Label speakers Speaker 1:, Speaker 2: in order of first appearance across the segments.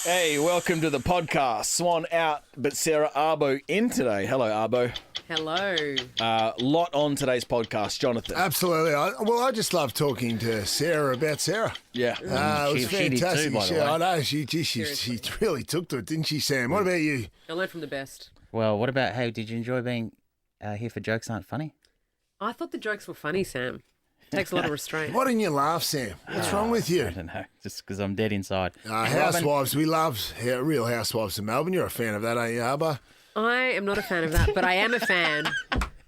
Speaker 1: Hey, welcome to the podcast. Swan out, but Sarah Arbo in today. Hello, Arbo.
Speaker 2: Hello.
Speaker 1: Lot on today's podcast, Jonathan.
Speaker 3: Absolutely. I just love talking to Sarah about Sarah.
Speaker 1: Yeah.
Speaker 3: It was
Speaker 4: She did
Speaker 3: fantastic.
Speaker 4: too, by the way.
Speaker 3: I know. She really took to it, didn't she, Sam? What about you?
Speaker 2: I learned from the best.
Speaker 4: Well, what about, hey, did you enjoy being here for Jokes Aren't Funny?
Speaker 2: I thought the jokes were funny, Sam. Takes a lot of restraint.
Speaker 3: Why didn't you laugh, Sam? What's wrong with you?
Speaker 4: I don't know, just because I'm dead inside.
Speaker 3: Housewives, we love Real Housewives of Melbourne. You're a fan of that, aren't you, Arbo?
Speaker 2: I am not a fan of that, but I am a fan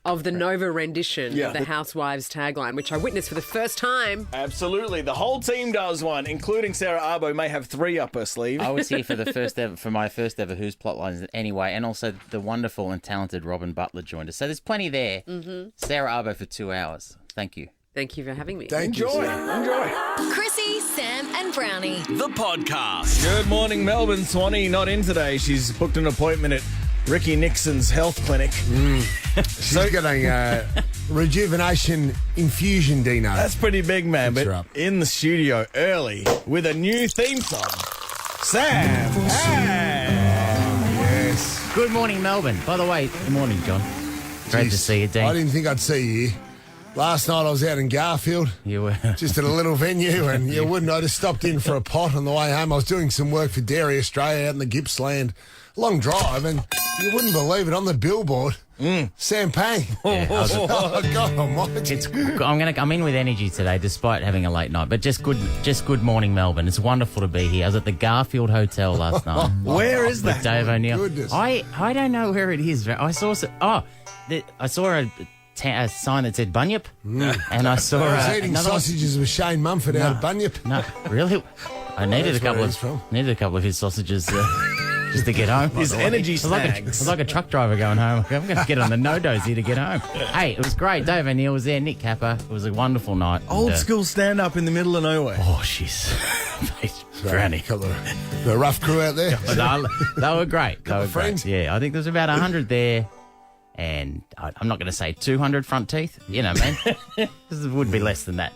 Speaker 2: of the Nova rendition of the Housewives tagline, which I witnessed for the first time.
Speaker 1: Absolutely. The whole team does one, including Sarah Arbo, may have 3 up her sleeve.
Speaker 4: I was here for my first ever Who's Plotlines anyway, and also the wonderful and talented Robyn Butler joined us. So there's plenty there. Mm-hmm. Sarah Arbo for 2 hours. Thank you.
Speaker 2: Thank you for having me.
Speaker 1: Enjoy.
Speaker 5: Chrissie, Sam and Browny.
Speaker 6: The podcast.
Speaker 1: Good morning, Melbourne. Swanee not in today. She's booked an appointment at Ricky Nixon's health clinic.
Speaker 3: She's getting a rejuvenation infusion, Dino.
Speaker 1: That's pretty big, man.
Speaker 3: Thanks,
Speaker 1: But
Speaker 3: Rob.
Speaker 1: in the studio early with a new theme song. Sam. Hey.
Speaker 3: Yes.
Speaker 4: Good morning, Melbourne. By the way, good morning, John. Great to
Speaker 3: Jeez,
Speaker 4: see you, Dean.
Speaker 3: I didn't think I'd see you here. Last night I was out in Garfield,
Speaker 4: You were.
Speaker 3: just at a little venue, and you wouldn't. I just stopped in for a pot on the way home. I was doing some work for Dairy Australia out in the Gippsland. Long drive, and you wouldn't believe it, on the billboard, Sam Pang.
Speaker 4: Yeah, I was-
Speaker 3: Oh, God almighty.
Speaker 4: I'm in with energy today, despite having a late night. But just good morning, Melbourne. It's wonderful to be here. I was at the Garfield Hotel last night.
Speaker 1: Where is
Speaker 4: with
Speaker 1: that?
Speaker 4: Dave O'Neill.
Speaker 3: Goodness.
Speaker 4: I don't know where it is. I saw a sign that said Bunyip, and I saw
Speaker 3: I was eating
Speaker 4: another one.
Speaker 3: sausages with Shane Mumford out of Bunyip.
Speaker 4: No, really, I needed
Speaker 3: That's where he's
Speaker 4: a couple of his sausages. Just to get home.
Speaker 1: His energy
Speaker 4: It's like
Speaker 1: snags.
Speaker 4: a truck driver going home. I'm going to get on the no-dos here to get home. Hey, it was great. Dave O'Neill was there. Nick Kappa. It was a wonderful night.
Speaker 1: Old
Speaker 4: And,
Speaker 1: school stand up in the middle of nowhere.
Speaker 4: Oh, she's Browny.
Speaker 3: The rough crew out there.
Speaker 4: They were great. They were
Speaker 3: of friends.
Speaker 4: great. Yeah, I think there was about 100 there. And I'm not going to say 200 front teeth. You know, man. This would be less than that.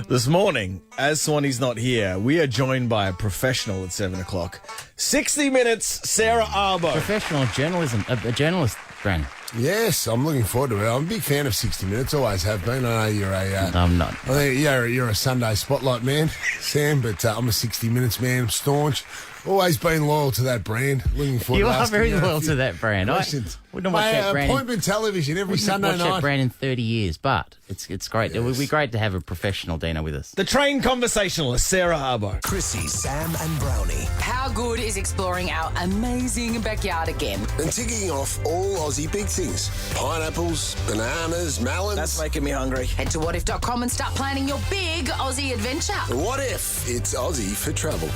Speaker 1: This morning, as Swanee's not here, we are joined by a professional at 7 o'clock. 60 Minutes, Sarah Arbo.
Speaker 4: Professional journalism. A journalist, Browny.
Speaker 3: Yes, I'm looking forward to it. I'm a big fan of 60 Minutes, always have been. I know you're
Speaker 4: I'm not.
Speaker 3: I think you're a Sunday Spotlight man, Sam, but I'm a 60 Minutes man. I'm staunch. Always been loyal to that brand. Looking forward
Speaker 4: You
Speaker 3: to
Speaker 4: are
Speaker 3: asking
Speaker 4: very
Speaker 3: you a
Speaker 4: loyal
Speaker 3: few
Speaker 4: to that brand. I
Speaker 3: questions.
Speaker 4: wouldn't watch
Speaker 3: Mate,
Speaker 4: that brand.
Speaker 3: appointment television every Sunday
Speaker 4: watch that
Speaker 3: night.
Speaker 4: brand in 30 years, but it's great. It would be great to have a professional Dino with us.
Speaker 1: The trained conversationalist, Sarah Arbo.
Speaker 6: Chrissie, Sam and Browny.
Speaker 5: How good is exploring our amazing backyard again?
Speaker 7: And ticking off all Aussie big things. Pineapples, bananas, melons.
Speaker 6: That's making me hungry.
Speaker 5: Head to whatif.com and start planning your big Aussie adventure.
Speaker 7: What if it's Aussie for travel?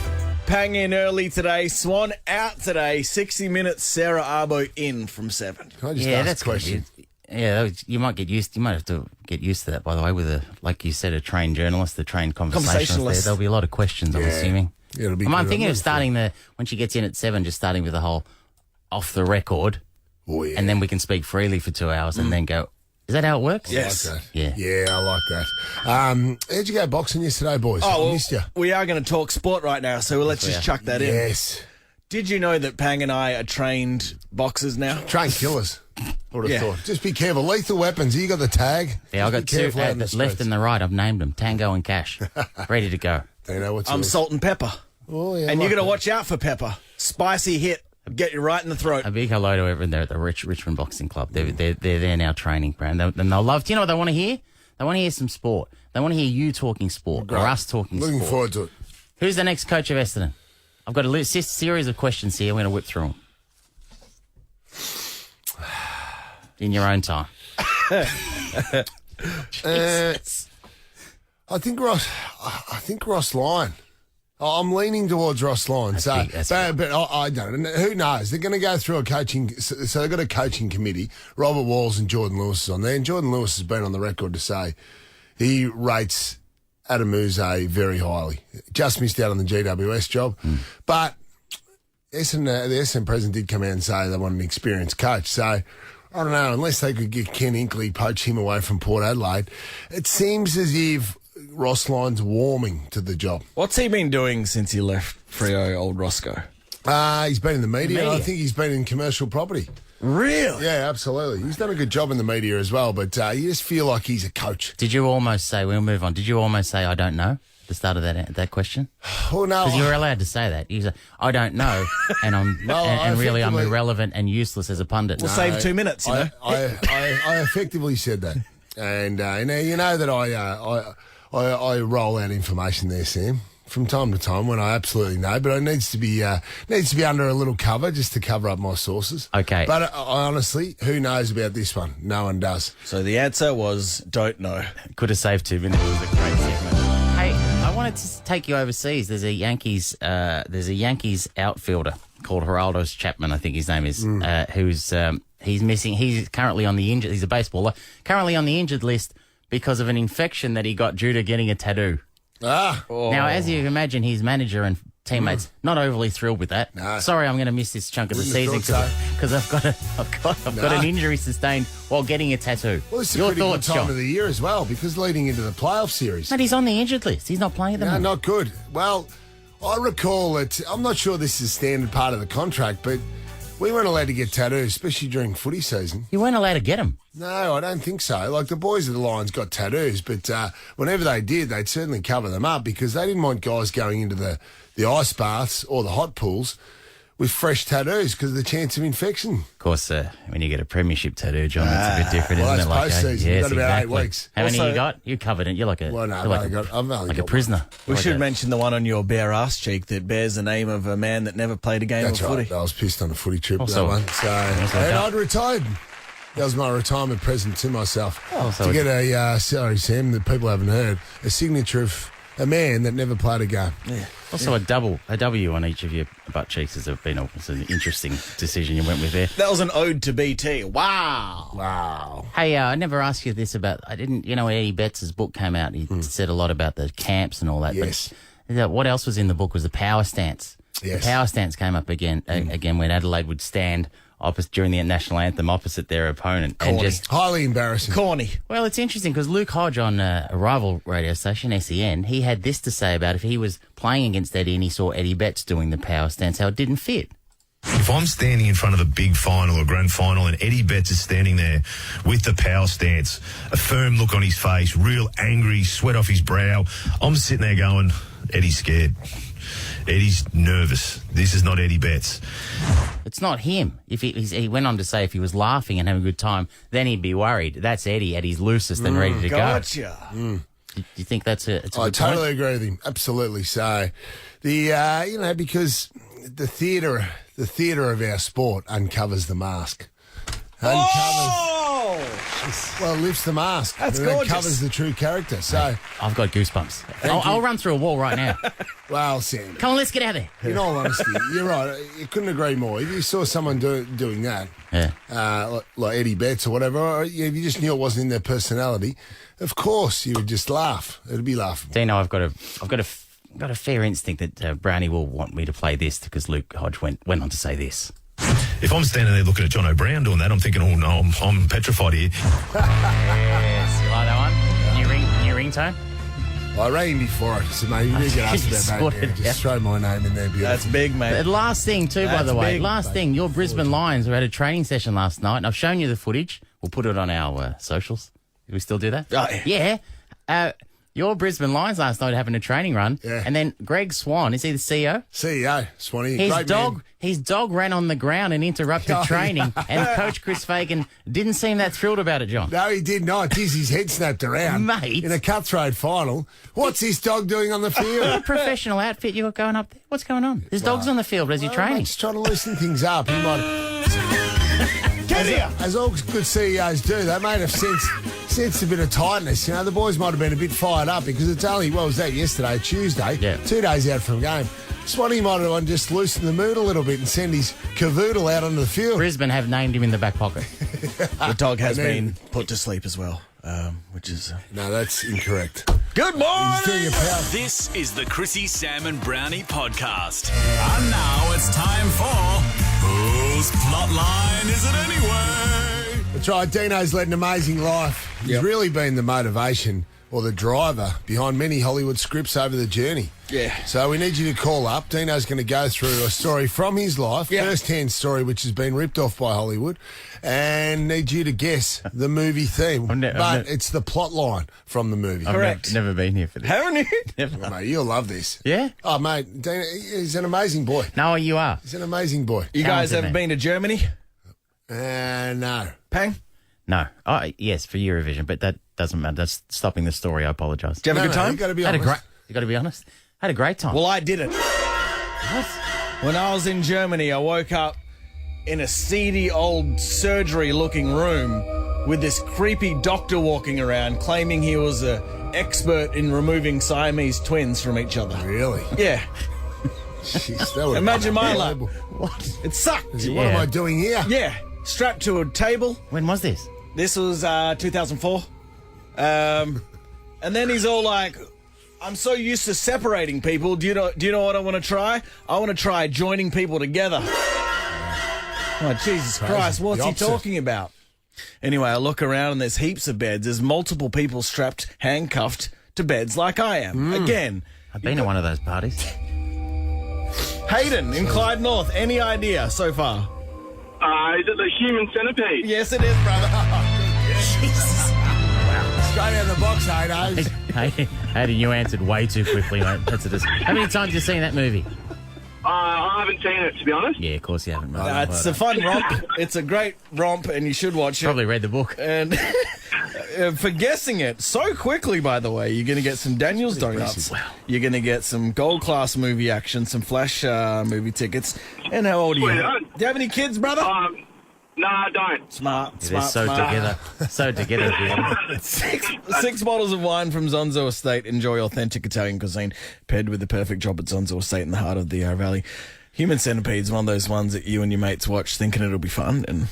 Speaker 1: Pang in early today. Swan out today. 60 Minutes, Sarah Arbo in from 7.
Speaker 3: Can I just ask a question?
Speaker 4: You might get used. You might have to get used to that. By the way, with like you said, a trained journalist, a trained conversationalist. There'll be a lot of questions. I'm assuming.
Speaker 3: Yeah, it'll be
Speaker 4: I'm
Speaker 3: good.
Speaker 4: thinking
Speaker 3: I'm
Speaker 4: of starting when she gets in at 7, just starting with the whole off the record,
Speaker 3: Oh, yeah.
Speaker 4: and then we can speak freely for 2 hours, and then go. Is that how it works?
Speaker 1: Yes.
Speaker 3: I like that.
Speaker 4: Yeah.
Speaker 3: Yeah, I like that. How'd you go boxing yesterday, boys? I missed you.
Speaker 1: We are going to talk sport right now, so let's just chuck that in.
Speaker 3: Yes.
Speaker 1: Did you know that Pang and I are trained boxers now?
Speaker 3: Trained killers. Would have
Speaker 1: Yeah.
Speaker 3: thought. Just be careful. Lethal weapons. You got the tag.
Speaker 4: Yeah, I got
Speaker 3: Just be
Speaker 4: two
Speaker 3: careful out in the
Speaker 4: the left
Speaker 3: streets.
Speaker 4: and the right. I've named them Tango and Cash, ready to go.
Speaker 3: Don't know what's
Speaker 1: I'm
Speaker 3: yours.
Speaker 1: salt and pepper.
Speaker 3: Oh, yeah,
Speaker 1: And you
Speaker 3: like
Speaker 1: got to
Speaker 3: that.
Speaker 1: watch out for pepper. Spicy hit. Get you right in the throat.
Speaker 4: A big hello to everyone there at the Richmond Boxing Club. They're there now training, Brand. And they'll love. Do you know what they want to hear? They want to hear some sport. They want to hear you talking sport or us talking
Speaker 3: Looking
Speaker 4: sport.
Speaker 3: forward to it.
Speaker 4: Who's the next coach of Essendon? I've got a series of questions here. I'm going to whip through them. In your own time.
Speaker 3: I think Ross Lyon. I'm leaning towards Ross Lyon.
Speaker 4: That's
Speaker 3: So,
Speaker 4: big, that's big.
Speaker 3: but I don't. Who knows? They're going to go through a coaching. So they've got a coaching committee. Robert Walls and Jordan Lewis is on there. And Jordan Lewis has been on the record to say he rates Adam Uze very highly. Just missed out on the GWS job, but the Essendon president did come out and say they want an experienced coach. So I don't know, unless they could get Ken Inkley, poach him away from Port Adelaide, it seems as if Ross Lyon's warming to the job.
Speaker 1: What's he been doing since he left Freo, old Roscoe?
Speaker 3: He's been in the media, and I think he's been in commercial property.
Speaker 1: Really?
Speaker 3: Yeah, absolutely. He's done a good job in the media as well, but you just feel like he's a coach.
Speaker 4: Did you almost say, we'll move on, did you almost say, I don't know, at the start of that question?
Speaker 3: Oh, no.
Speaker 4: Because you were allowed to say that. You said, I don't know, and I'm really I'm irrelevant and useless as a pundit.
Speaker 1: We'll save 2 minutes, you know.
Speaker 3: I effectively said that. And you know that I roll out information there, Sam, from time to time when I absolutely know, but it needs to be under a little cover just to cover up my sources.
Speaker 4: Okay.
Speaker 3: But honestly, who knows about this one? No one does.
Speaker 1: So the answer was don't know.
Speaker 4: Could have saved 2 minutes. It was a great segment. Hey, I wanted to take you overseas. There's a Yankees outfielder called Geraldo Chapman, I think his name is, who's he's missing. He's currently on the injured. He's a baseballer, currently on the injured list because of an infection that he got due to getting a tattoo. Now, as you imagine, his manager and teammates not overly thrilled with that.
Speaker 3: No.
Speaker 4: Sorry, I'm going to miss this chunk of the season because I've got an injury sustained while getting a tattoo.
Speaker 3: Well, it's a
Speaker 4: Your
Speaker 3: critical
Speaker 4: thoughts,
Speaker 3: time
Speaker 4: John?
Speaker 3: of the year as well, because leading into the playoff series.
Speaker 4: But he's on the injured list. He's not playing at the
Speaker 3: No,
Speaker 4: moment.
Speaker 3: not good. Well, I recall that, I'm not sure this is standard part of the contract, but we weren't allowed to get tattoos, especially during footy season.
Speaker 4: You weren't allowed to get him.
Speaker 3: No, I don't think so. Like, the boys of the Lions got tattoos, but whenever they did, they'd certainly cover them up because they didn't want guys going into the ice baths or the hot pools with fresh tattoos because of the chance of infection.
Speaker 4: Of course, when you get a premiership tattoo, John, it's a bit different,
Speaker 3: well,
Speaker 4: isn't it?
Speaker 3: that's post-season. You've got about 8 weeks.
Speaker 4: How many
Speaker 1: Also-
Speaker 4: you got? You covered it. You're like a,
Speaker 3: Well, no,
Speaker 4: you're like
Speaker 3: I've only
Speaker 4: like a
Speaker 3: got
Speaker 4: prisoner.
Speaker 1: We
Speaker 4: Like
Speaker 1: should
Speaker 4: a-
Speaker 1: mention the one on your bare ass cheek that bears the name of a man that never played a game
Speaker 3: That's
Speaker 1: of
Speaker 3: right.
Speaker 1: footy.
Speaker 3: I was pissed on a footy trip with
Speaker 4: Also-
Speaker 3: that one. So, and I'd retired. That was my retirement present to myself.
Speaker 4: Also-
Speaker 3: to get a, sorry, Sam, that people haven't heard, a signature of a man that never played a game.
Speaker 1: Yeah.
Speaker 4: Also, a W on each of your butt cheeks has been it's an interesting decision you went with there.
Speaker 1: That was an ode to BT. Wow.
Speaker 3: Wow.
Speaker 4: Hey, I never asked you this about. I didn't. You know, Eddie Betts' book came out. He said a lot about the camps and all that.
Speaker 3: Yes.
Speaker 4: But what else was in the book was the power stance.
Speaker 3: Yes.
Speaker 4: The power stance came up again when Adelaide would stand opposite during the national anthem opposite their opponent and
Speaker 1: Corny.
Speaker 4: just.
Speaker 3: Highly embarrassing.
Speaker 1: Corny.
Speaker 4: Well, it's interesting because Luke Hodge on a rival radio station, SEN, he had this to say about if he was playing against Eddie and he saw Eddie Betts doing the power stance, how it didn't fit.
Speaker 8: If I'm standing in front of a big final or grand final and Eddie Betts is standing there with the power stance, a firm look on his face, real angry, sweat off his brow, I'm sitting there going, Eddie's scared. Eddie's nervous. This is not Eddie Betts.
Speaker 4: It's not him. If he went on to say if he was laughing and having a good time, then he'd be worried. That's Eddie. Eddie's loosest and ready to
Speaker 1: Gotcha.
Speaker 4: go. Do you think that's a
Speaker 3: I
Speaker 4: good
Speaker 3: totally
Speaker 4: point?
Speaker 3: agree with him. Absolutely. So, because the theatre of our sport uncovers the mask. Well, lifts the mask.
Speaker 1: That's
Speaker 3: and
Speaker 1: gorgeous.
Speaker 3: covers the true character. So,
Speaker 4: I've got goosebumps. I'll run through a wall right now.
Speaker 3: well, Sam,
Speaker 4: Come on, let's get out of there.
Speaker 3: in all honesty, you're right. You couldn't agree more. If you saw someone doing that,
Speaker 4: Yeah.
Speaker 3: like Eddie Betts or whatever, or if you just knew it wasn't in their personality, of course you would just laugh. It'd be laughable.
Speaker 4: Dino, I've got a fair instinct that Browny will want me to play this because Luke Hodge went on to say this.
Speaker 8: If I'm standing there looking at John O'Brien doing that, I'm thinking, oh no, I'm petrified here.
Speaker 4: Yes, you like that one? New ringtone?
Speaker 3: I rang him before it, so mate, you need to get
Speaker 4: Just
Speaker 3: asked about
Speaker 4: sorted
Speaker 3: that.
Speaker 4: it
Speaker 3: Just
Speaker 4: out.
Speaker 3: throw my name in there, beautiful.
Speaker 1: That's big, mate.
Speaker 4: The last thing too, by
Speaker 1: That's
Speaker 4: the way.
Speaker 1: big.
Speaker 4: Thing, your Brisbane Lions were at a training session last night, and I've shown you the footage. We'll put it on our socials. Do we still do that?
Speaker 1: Oh,
Speaker 4: Yeah. Your Brisbane Lions last night having a training run,
Speaker 3: Yeah.
Speaker 4: and then Greg Swan, is he the CEO?
Speaker 3: CEO, Swanee,
Speaker 4: His
Speaker 3: great
Speaker 4: dog,
Speaker 3: man.
Speaker 4: his dog ran on the ground and interrupted
Speaker 3: Oh,
Speaker 4: training, and Coach Chris Fagan didn't seem that thrilled about it, John.
Speaker 3: No, he did not. Jeez, his head snapped around.
Speaker 4: Mate.
Speaker 3: In a cutthroat final. What's this dog doing on the field?
Speaker 4: Professional outfit you got going up there. What's going on? There's dogs on the field as you're training.
Speaker 3: Just trying to loosen things up. He might...
Speaker 1: Get here.
Speaker 3: As all good CEOs do, they might have sensed a bit of tightness. You know, the boys might have been a bit fired up because it's only, what was that, yesterday, Tuesday?
Speaker 4: Yeah.
Speaker 3: 2 days out from game. Swanee might have just loosened the mood a little bit and send his cavoodle out onto the field.
Speaker 4: Brisbane have named him in the back pocket.
Speaker 1: The dog has
Speaker 3: And then-
Speaker 1: been put to sleep as well, which is...
Speaker 3: No, that's incorrect.
Speaker 1: Good morning!
Speaker 3: He's doing a power.
Speaker 6: This is the Chrissie, Sam and Brownie podcast. And now it's time for Whose Plotline Is It Anyway?
Speaker 3: That's right, Dino's led an amazing life. He's really been the motivation, or the driver behind many Hollywood scripts over the journey.
Speaker 1: Yeah.
Speaker 3: So we need you to call up. Dino's going to go through a story from his life, first-hand story, which has been ripped off by Hollywood, and need you to guess the movie theme. But it's the plot line from the movie.
Speaker 1: Correct.
Speaker 4: I've never been here for this.
Speaker 1: Haven't you?
Speaker 3: Oh, mate, you'll love this.
Speaker 4: Yeah?
Speaker 3: Oh, mate, Dino, he's an amazing boy.
Speaker 4: No, you are.
Speaker 3: He's an amazing boy.
Speaker 1: You guys
Speaker 4: Talented
Speaker 1: ever
Speaker 4: man.
Speaker 1: been to Germany?
Speaker 3: No.
Speaker 1: Pang?
Speaker 4: No. Oh, yes, for Eurovision, but that doesn't matter. That's stopping the story. I apologise.
Speaker 1: Did you have a good time?
Speaker 3: You got to be
Speaker 4: Had a
Speaker 3: honest.
Speaker 4: great. You got to be honest. Had a great time.
Speaker 1: Well, I didn't. When I was in Germany, I woke up in a seedy old surgery-looking room with this creepy doctor walking around claiming he was an expert in removing Siamese twins from each other.
Speaker 3: Really?
Speaker 1: Yeah.
Speaker 3: Jeez, that would
Speaker 1: Imagine my luck.
Speaker 3: unbelievable.
Speaker 1: What? It sucked.
Speaker 3: What
Speaker 4: Yeah.
Speaker 3: am I doing here?
Speaker 1: Yeah. Strapped to a table.
Speaker 4: When was this?
Speaker 1: This was 2004. And then he's all like, I'm so used to separating people. Do you know what I want to try? I want to try joining people together. Oh, Jesus Christ. What's
Speaker 3: The
Speaker 1: he
Speaker 3: opposite.
Speaker 1: talking about? Anyway, I look around and there's heaps of beds. There's multiple people strapped, handcuffed to beds like I am. Again,
Speaker 4: I've been to one of those parties.
Speaker 1: Hayden in Clyde North. Any idea so far?
Speaker 9: Is it the human centipede?
Speaker 1: Yes, it is, brother.
Speaker 3: Straight out of the box, Hayden.
Speaker 4: Hey, you answered way too quickly, mate. How many times have you seen that movie?
Speaker 9: I haven't seen it, to be honest.
Speaker 4: Yeah, of course you haven't, mate.
Speaker 1: It's a fun romp. It's a great romp, and you should watch it.
Speaker 4: Probably read the book.
Speaker 1: And for guessing it so quickly, by the way, you're going to get some Daniel's Donuts.
Speaker 4: Wow.
Speaker 1: You're going to get some gold class movie action, some Flash movie tickets. And how old are you?
Speaker 9: Sweet.
Speaker 1: Do you have any kids, brother?
Speaker 9: No, I don't.
Speaker 1: Smart.
Speaker 4: They're so together. So together, to be honest.
Speaker 1: Six bottles of wine from Zonzo Estate. Enjoy authentic Italian cuisine paired with the perfect job at Zonzo Estate in the heart of the Yarra Valley. Human Centipede's one of those ones that you and your mates watch thinking it'll be fun, and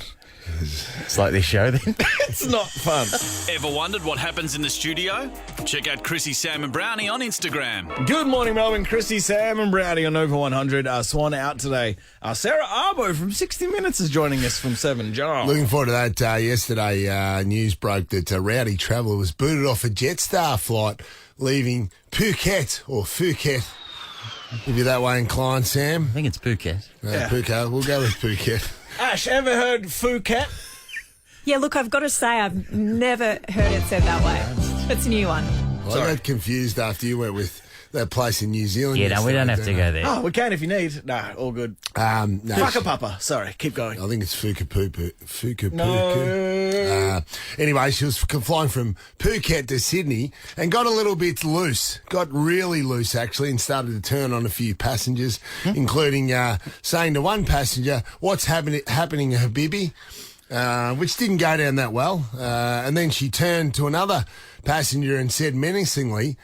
Speaker 4: It's like this show then.
Speaker 1: it's not fun.
Speaker 6: Ever wondered what happens in the studio? Check out Chrissie, Sam and Brownie on Instagram.
Speaker 1: Good morning, Melbourne. Chrissie, Sam and Brownie on Nova 100. Swan out today. Sarah Arbo from 60 Minutes is joining us from 7. John.
Speaker 3: Looking forward to that. Yesterday, news broke that a rowdy traveller was booted off a Jetstar flight leaving Phuket, or Phuket, if you're that way inclined, Sam.
Speaker 4: I think it's Phuket.
Speaker 3: Phuket. We'll go with Phuket.
Speaker 1: Ash, ever heard Phuket?
Speaker 10: Yeah, look, I've got to say, I've never heard it said that way. It's a new one.
Speaker 3: I got confused after you went with that place in New Zealand.
Speaker 4: Yeah, no, we don't have to go there.
Speaker 1: Oh, we can if you need. Nah, all good.
Speaker 3: No,
Speaker 1: Whakapapa. Sorry, keep going.
Speaker 3: I think it's Fukapuku.
Speaker 1: No.
Speaker 3: Anyway, she was flying from Phuket to Sydney and got a little bit loose. Got really loose, actually, and started to turn on a few passengers, including saying to one passenger, "What's happening, Habibi?" Which didn't go down that well. And then she turned to another passenger and said menacingly,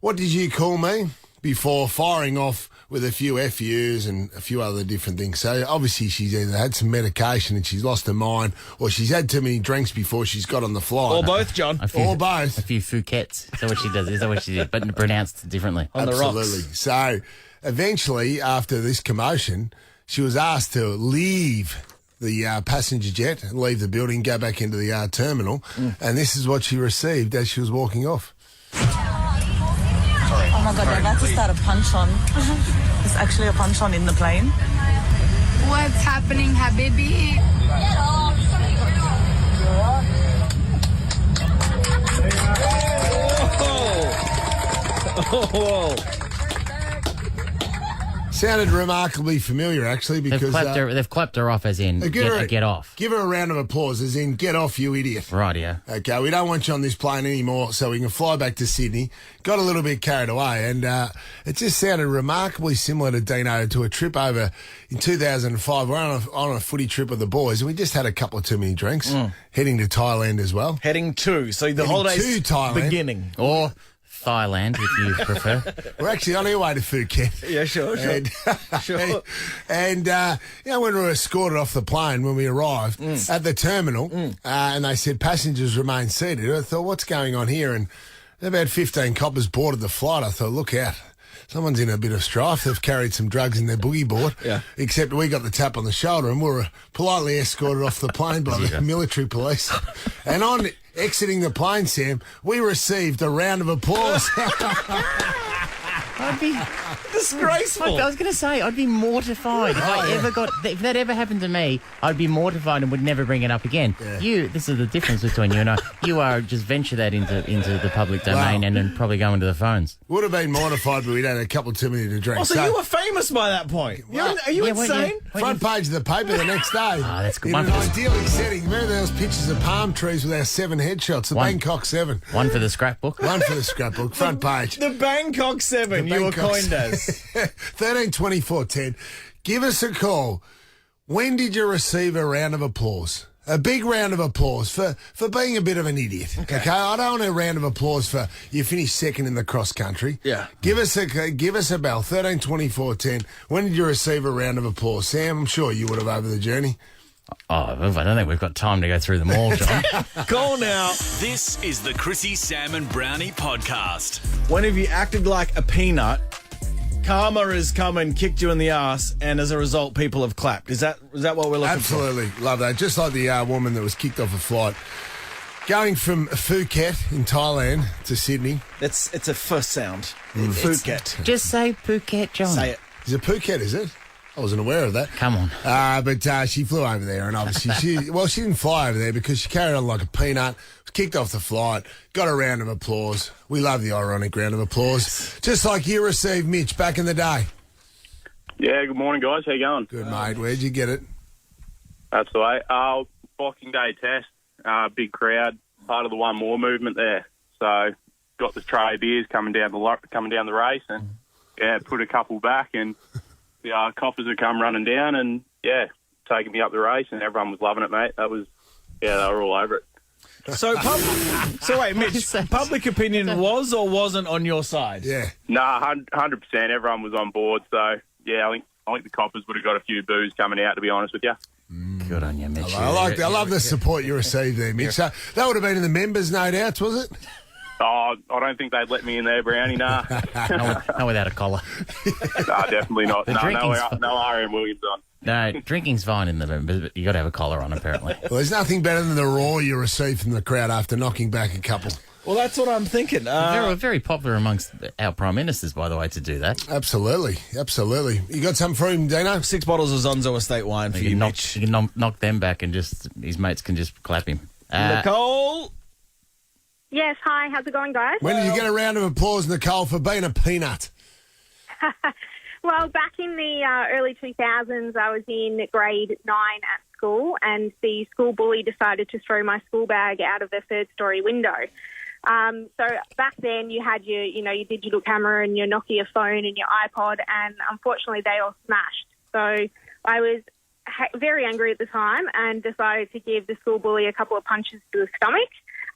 Speaker 3: "What did you call me?" before firing off with a few FUs and a few other different things. So obviously she's either had some medication and she's lost her mind, or she's had too many drinks before she's got on the flight.
Speaker 1: Or both, John.
Speaker 3: Or both.
Speaker 4: A few Phukets. Is that what she does? Is that what she did? But pronounced differently.
Speaker 1: On the
Speaker 3: Absolutely.
Speaker 1: rocks.
Speaker 3: So eventually, after this commotion, she was asked to leave the passenger jet, leave the building, go back into the terminal, and this is what she received as she was walking off.
Speaker 11: Oh my god, they're about to start a punch-on. It's actually a punch-on in the plane.
Speaker 12: What's happening, Habibi?
Speaker 1: Whoa.
Speaker 3: Sounded remarkably familiar, actually,
Speaker 4: They've
Speaker 3: because
Speaker 4: clapped her off as in get off.
Speaker 3: Give her a round of applause, as in get off, you idiot.
Speaker 4: Right, yeah.
Speaker 3: Okay, we don't want you on this plane anymore, so we can fly back to Sydney. Got a little bit carried away, and it just sounded remarkably similar to Dino, to a trip over in 2005. We're on a footy trip with the boys, and we just had a couple of too many drinks, heading to Thailand as well.
Speaker 1: Heading to. So the
Speaker 3: Heading
Speaker 1: holiday's
Speaker 3: to Thailand.
Speaker 1: beginning.
Speaker 4: Or Thailand, if you prefer.
Speaker 3: We're actually on our way to Phuket.
Speaker 1: Yeah, sure.
Speaker 3: And,
Speaker 1: Sure.
Speaker 3: and when we were escorted off the plane when we arrived at the terminal, and they said passengers remain seated, I thought, what's going on here? And about 15 coppers boarded the flight. I thought, look out. Someone's in a bit of strife. They've carried some drugs in their boogie board.
Speaker 1: Yeah.
Speaker 3: Except we got the tap on the shoulder and we were politely escorted off the plane by the military police. And on exiting the plane, Sam, we received a round of applause.
Speaker 4: I'd be
Speaker 1: disgraceful.
Speaker 4: I was going to say, I'd be mortified if that ever happened to me. I'd be mortified and would never bring it up again.
Speaker 3: Yeah.
Speaker 4: This is the difference between you and I. You are just venture that into the public domain and then probably go into the phones.
Speaker 3: Would have been mortified, but we'd had a couple too many to drink.
Speaker 1: Also, you were famous by that point. Are you insane?
Speaker 3: Front page of the paper the next day.
Speaker 4: That's good.
Speaker 3: In an idyllic setting. Remember there was pictures of palm trees with our 7 headshots. The Bangkok 7.
Speaker 4: One for the scrapbook.
Speaker 3: One for the scrapbook. Front page.
Speaker 1: The Bangkok 7 you were coined as.
Speaker 3: 13 24 10. Give us a call. When did you receive a round of applause? A big round of applause for being a bit of an idiot. Okay, I don't want a round of applause for you finished second in the cross country.
Speaker 1: Yeah.
Speaker 3: Give us a bell. 13 24 10. When did you receive a round of applause? Sam, I'm sure you would have over the journey.
Speaker 4: Oh, I don't think we've got time to go through them all, John.
Speaker 1: Call now.
Speaker 6: This is the Chrissie, Sam and Brownie podcast.
Speaker 1: When have you acted like a peanut? Karma has come and kicked you in the ass, and as a result, people have clapped. Is that what we're looking
Speaker 3: Absolutely. Love that. Just like the woman that was kicked off a flight going from Phuket in Thailand to Sydney.
Speaker 1: It's a first sound. Phuket.
Speaker 4: Just say Phuket, John.
Speaker 1: Say it.
Speaker 3: Is it Phuket, is it? I wasn't aware of that.
Speaker 4: Come on.
Speaker 3: But she flew over there, and obviously she didn't fly over there because she carried on like a peanut, was kicked off the flight, got a round of applause. We love the ironic round of applause. Just like you received, Mitch, back in the day.
Speaker 9: Yeah, good morning, guys. How you going?
Speaker 3: Good, mate. Where'd you get it?
Speaker 9: That's the way. Boxing Day test, big crowd, part of the One More movement there. So got the tray of beers coming down the race, and put a couple back, and the coppers had come running down, and taking me up the race, and everyone was loving it, mate. They were all over it.
Speaker 1: So wait, Mitch, public opinion was or wasn't on your side?
Speaker 3: Yeah.
Speaker 9: Nah, 100%. Everyone was on board. So I think the coppers would have got a few boos coming out, to be honest with you.
Speaker 4: Good on you, Mitch.
Speaker 3: I love the support you received there, Mitch. So that would have been in the members, no doubt, was it?
Speaker 9: Oh, I don't think they'd let me in there, Brownie, nah.
Speaker 4: No, without a collar.
Speaker 9: Nah, definitely not. No RM Williams on.
Speaker 4: No, drinking's fine in the members, but you got to have a collar on, apparently.
Speaker 3: Well, there's nothing better than the roar you receive from the crowd after knocking back a couple.
Speaker 1: Well, that's what I'm thinking.
Speaker 4: They're very popular amongst our prime ministers, by the way, to do that.
Speaker 3: Absolutely. You got something for him, Dino?
Speaker 1: 6 bottles of Zonzo Estate wine for you, Mitch.
Speaker 4: You can knock them back and his mates can just clap him.
Speaker 1: Nicole?
Speaker 13: Yes, hi. How's it going, guys?
Speaker 3: When did you get a round of applause, Nicole, for being a peanut?
Speaker 13: Well, back in the early 2000s, I was in grade 9 at school, and the school bully decided to throw my school bag out of the 3rd-story window. So back then, you had your digital camera and your Nokia phone and your iPod, and unfortunately, they all smashed. So I was very angry at the time and decided to give the school bully a couple of punches to the stomach.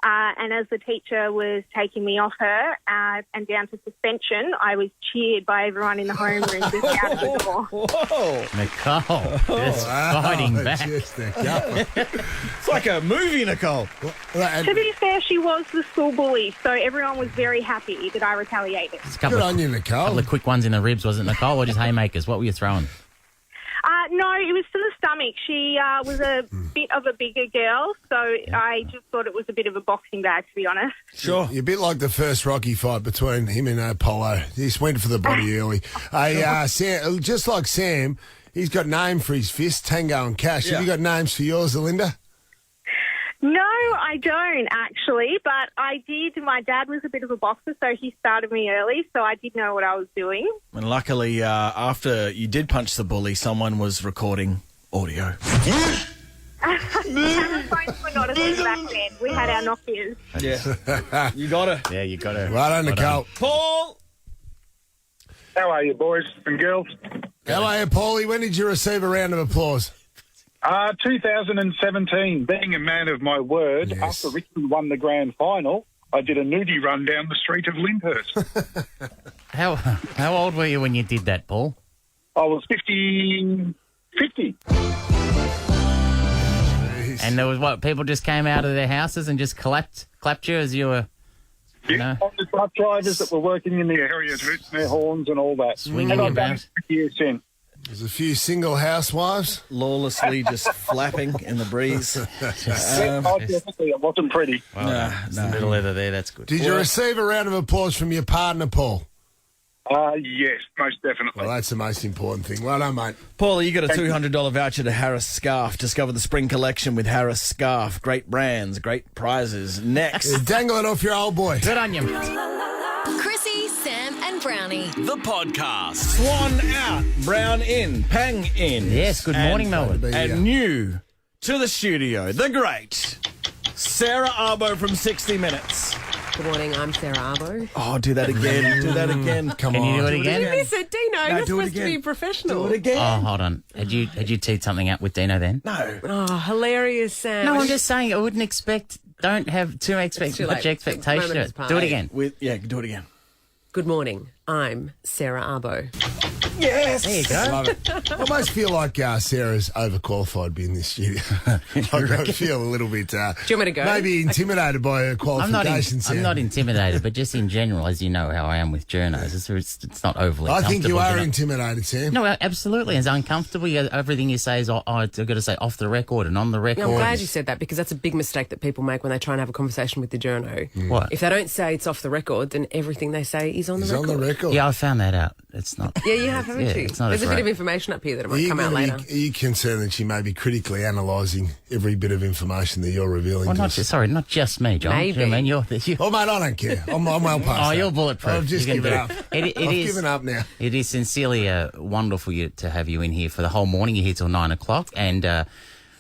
Speaker 13: And as the teacher was taking me off her and down to suspension, I was cheered by everyone in the homeroom just out of the door.
Speaker 1: Whoa.
Speaker 4: Nicole, just fighting back.
Speaker 1: It's like a movie, Nicole.
Speaker 13: To be fair, she was the school bully, so everyone was very happy that I retaliated.
Speaker 3: Good on you, Nicole.
Speaker 4: A couple of quick ones in the ribs, was it, Nicole, or just haymakers? What were you throwing?
Speaker 13: No, it was to the stomach. She was a bit of a bigger girl, so I just thought it was a bit of a boxing bag, to be honest.
Speaker 1: Sure.
Speaker 3: You're a bit like the first Rocky fight between him and Apollo. He just went for the body early. Sam, just like Sam, he's got name for his fist, Tango and Cash. Have you got names for yours, Alinda?
Speaker 13: No, I don't, actually, but I did. My dad was a bit of a boxer, so he started me early, so I did know what I was doing.
Speaker 1: And luckily, after you did punch the bully, someone was recording audio.
Speaker 13: Camera phones were not a thing back then. We had our Nokias.
Speaker 1: Yeah. You got it.
Speaker 4: Yeah, you got it.
Speaker 3: Right on, Nicole.
Speaker 1: Paul!
Speaker 14: How are you, boys and girls?
Speaker 3: How are you, Paulie? When did you receive a round of applause?
Speaker 14: 2017, being a man of my word, after Richmond won the grand final, I did a nudie run down the street of Lyndhurst.
Speaker 4: How old were you when you did that, Paul?
Speaker 14: I was 50.
Speaker 4: And there was people just came out of their houses and just clapped you as you were,
Speaker 14: The truck drivers that were working in the area, tooting their horns and all that.
Speaker 4: Swinging
Speaker 14: and I've
Speaker 4: about.
Speaker 14: done it for years since.
Speaker 3: There's a few single housewives.
Speaker 1: Lawlessly just flapping in the breeze.
Speaker 14: Definitely, it wasn't pretty.
Speaker 4: Well, no. Little leather there, that's good.
Speaker 3: Did you receive a round of applause from your partner, Paul?
Speaker 14: Yes, most definitely.
Speaker 3: Well, that's the most important thing. Well done, mate.
Speaker 1: Paul, you got a $200 voucher to Harris Scarf. Discover the spring collection with Harris Scarf. Great brands, great prizes. Next.
Speaker 3: Dangle it off your old boy.
Speaker 4: Good on you.
Speaker 15: Chrissie, Sam and Brownie.
Speaker 6: The podcast.
Speaker 1: Swan out, Brown in, Pang in.
Speaker 4: Yes, good morning, Melbourne.
Speaker 1: And new to the studio, the great Sarah Arbo from 60 Minutes.
Speaker 2: Good morning, I'm Sarah Arbo.
Speaker 1: Oh, do that again. Do that again. Come on.
Speaker 4: Can you do it again?
Speaker 2: You miss it, Dino.
Speaker 1: No,
Speaker 2: You're
Speaker 1: do it
Speaker 2: supposed to
Speaker 1: again.
Speaker 2: be professional.
Speaker 1: Do it again.
Speaker 4: Oh, hold on. Had you teed something up with Dino then?
Speaker 1: No.
Speaker 2: Oh, hilarious, Sam.
Speaker 4: No, I'm just saying I wouldn't expect. Don't have too much
Speaker 2: too late.
Speaker 4: expectation.
Speaker 2: The moment has passed.
Speaker 4: Do it again.
Speaker 1: Do it again.
Speaker 2: Good morning, I'm Sarah Arbo.
Speaker 1: Yes.
Speaker 4: There you go.
Speaker 3: Love it. I almost feel like Sarah's overqualified to be in this studio. I feel a little bit.
Speaker 2: Do you want me to go?
Speaker 3: Maybe intimidated by her qualifications.
Speaker 4: I'm not intimidated, but just in general, as you know how I am with journos, it's not overly
Speaker 3: I
Speaker 4: comfortable.
Speaker 3: think you are
Speaker 4: know?
Speaker 3: intimidated, Sam.
Speaker 4: No, absolutely. It's uncomfortable. Everything you say is, I've got to say off the record and on the record.
Speaker 2: I'm glad you said that because that's a big mistake that people make when they try and have a conversation with the journo.
Speaker 4: What?
Speaker 2: If they don't say it's off the record, then everything they say is on the record.
Speaker 3: On the record.
Speaker 4: Yeah, I found that out. It's not.
Speaker 2: Yeah, you have, haven't you?
Speaker 4: It's not
Speaker 2: There's a bit
Speaker 4: great.
Speaker 2: of information up here that might come out later.
Speaker 3: Are you concerned that she may be critically analysing every bit of information that you're revealing
Speaker 4: Well,
Speaker 3: to
Speaker 4: not
Speaker 3: us?
Speaker 4: not just me, John.
Speaker 2: Maybe.
Speaker 4: Do you know what I mean? You're
Speaker 3: Oh, mate, I don't care. I'm well past
Speaker 4: Oh,
Speaker 3: that.
Speaker 4: you're bulletproof.
Speaker 3: I've just
Speaker 4: You can
Speaker 3: given
Speaker 4: do
Speaker 3: up.
Speaker 4: it.
Speaker 3: I've given up now.
Speaker 4: It is sincerely wonderful to have you in here for the whole morning. You're here till 9 o'clock, and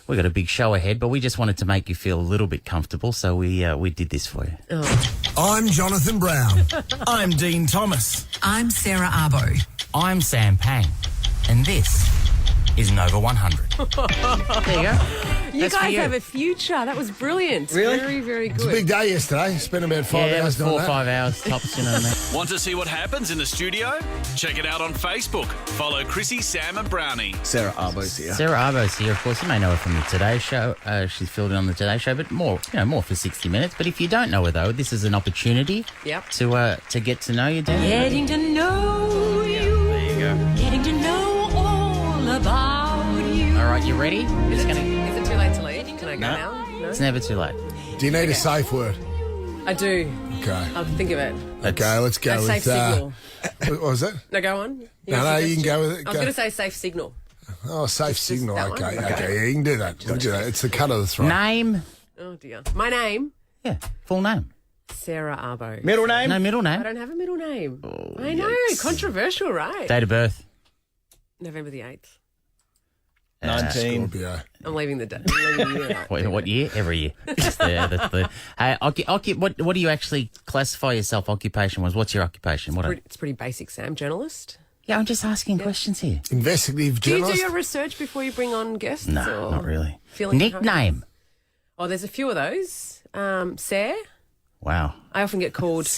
Speaker 4: we've got a big show ahead. But we just wanted to make you feel a little bit comfortable, so we did this for you.
Speaker 2: Oh.
Speaker 3: I'm Jonathan Brown.
Speaker 6: I'm Dean Thomas.
Speaker 5: I'm Sarah Arbo.
Speaker 4: I'm Sam Pang, and this is Nova 100. There you go.
Speaker 2: You
Speaker 4: That's for
Speaker 2: guys
Speaker 4: you.
Speaker 2: have a future. That was brilliant.
Speaker 1: Really?
Speaker 2: Very, very good.
Speaker 3: It's a big day yesterday. Spent about 5
Speaker 4: Yeah, it
Speaker 3: hours
Speaker 4: was
Speaker 3: doing
Speaker 4: 4 or
Speaker 3: that.
Speaker 4: 5 hours tops, you know what I mean?
Speaker 6: Want to see what happens in the studio? Check it out on Facebook. Follow Chrissie, Sam and Brownie.
Speaker 1: Sarah Arbo's here.
Speaker 4: Sarah Arbo's here, of course. You may know her from the Today Show. She's filled in on the Today Show, but more for 60 Minutes. But if you don't know her, though, this is an opportunity
Speaker 2: Yep.
Speaker 4: to get to know you, Dan.
Speaker 15: Getting to know you.
Speaker 4: There you go.
Speaker 15: Getting to know all about you.
Speaker 4: All right, you ready?
Speaker 2: Is it too late to leave? Can I go now? No?
Speaker 4: It's never too late.
Speaker 3: Do you need a safe word?
Speaker 2: I do.
Speaker 3: Okay.
Speaker 2: I'll think of it.
Speaker 3: Okay, let's go
Speaker 2: A
Speaker 3: with...
Speaker 2: safe signal.
Speaker 3: What was it?
Speaker 2: No, go on.
Speaker 3: No, you can go with it.
Speaker 2: I was going to say safe signal.
Speaker 3: Oh, safe signal.
Speaker 2: that one?
Speaker 3: Okay,
Speaker 2: Okay.
Speaker 3: okay. Yeah, you can do that. You can do that. It's the cut of the throat.
Speaker 4: Name?
Speaker 2: Oh, dear. My name?
Speaker 4: Yeah, full name.
Speaker 2: Sarah Arbo.
Speaker 1: Middle name?
Speaker 4: No middle
Speaker 2: I
Speaker 4: name.
Speaker 2: don't have a middle name. I know. Controversial, right?
Speaker 4: Date of birth.
Speaker 2: November the 8th.
Speaker 1: 19.
Speaker 3: Scorpio.
Speaker 2: I'm leaving the year out.
Speaker 4: What year? Every year. That's the. Hey, what do you actually classify yourself occupation-wise? What's your occupation?
Speaker 2: It's pretty basic, Sam. Journalist.
Speaker 4: Yeah, I'm just asking questions here.
Speaker 3: Investigative
Speaker 2: Do you
Speaker 3: journalist.
Speaker 2: do your research before you bring on guests?
Speaker 4: No,
Speaker 2: or
Speaker 4: not really.
Speaker 2: feeling at home?
Speaker 4: Nickname.
Speaker 2: Oh, there's a few of those. Sarah.
Speaker 4: Wow.
Speaker 2: I often get called.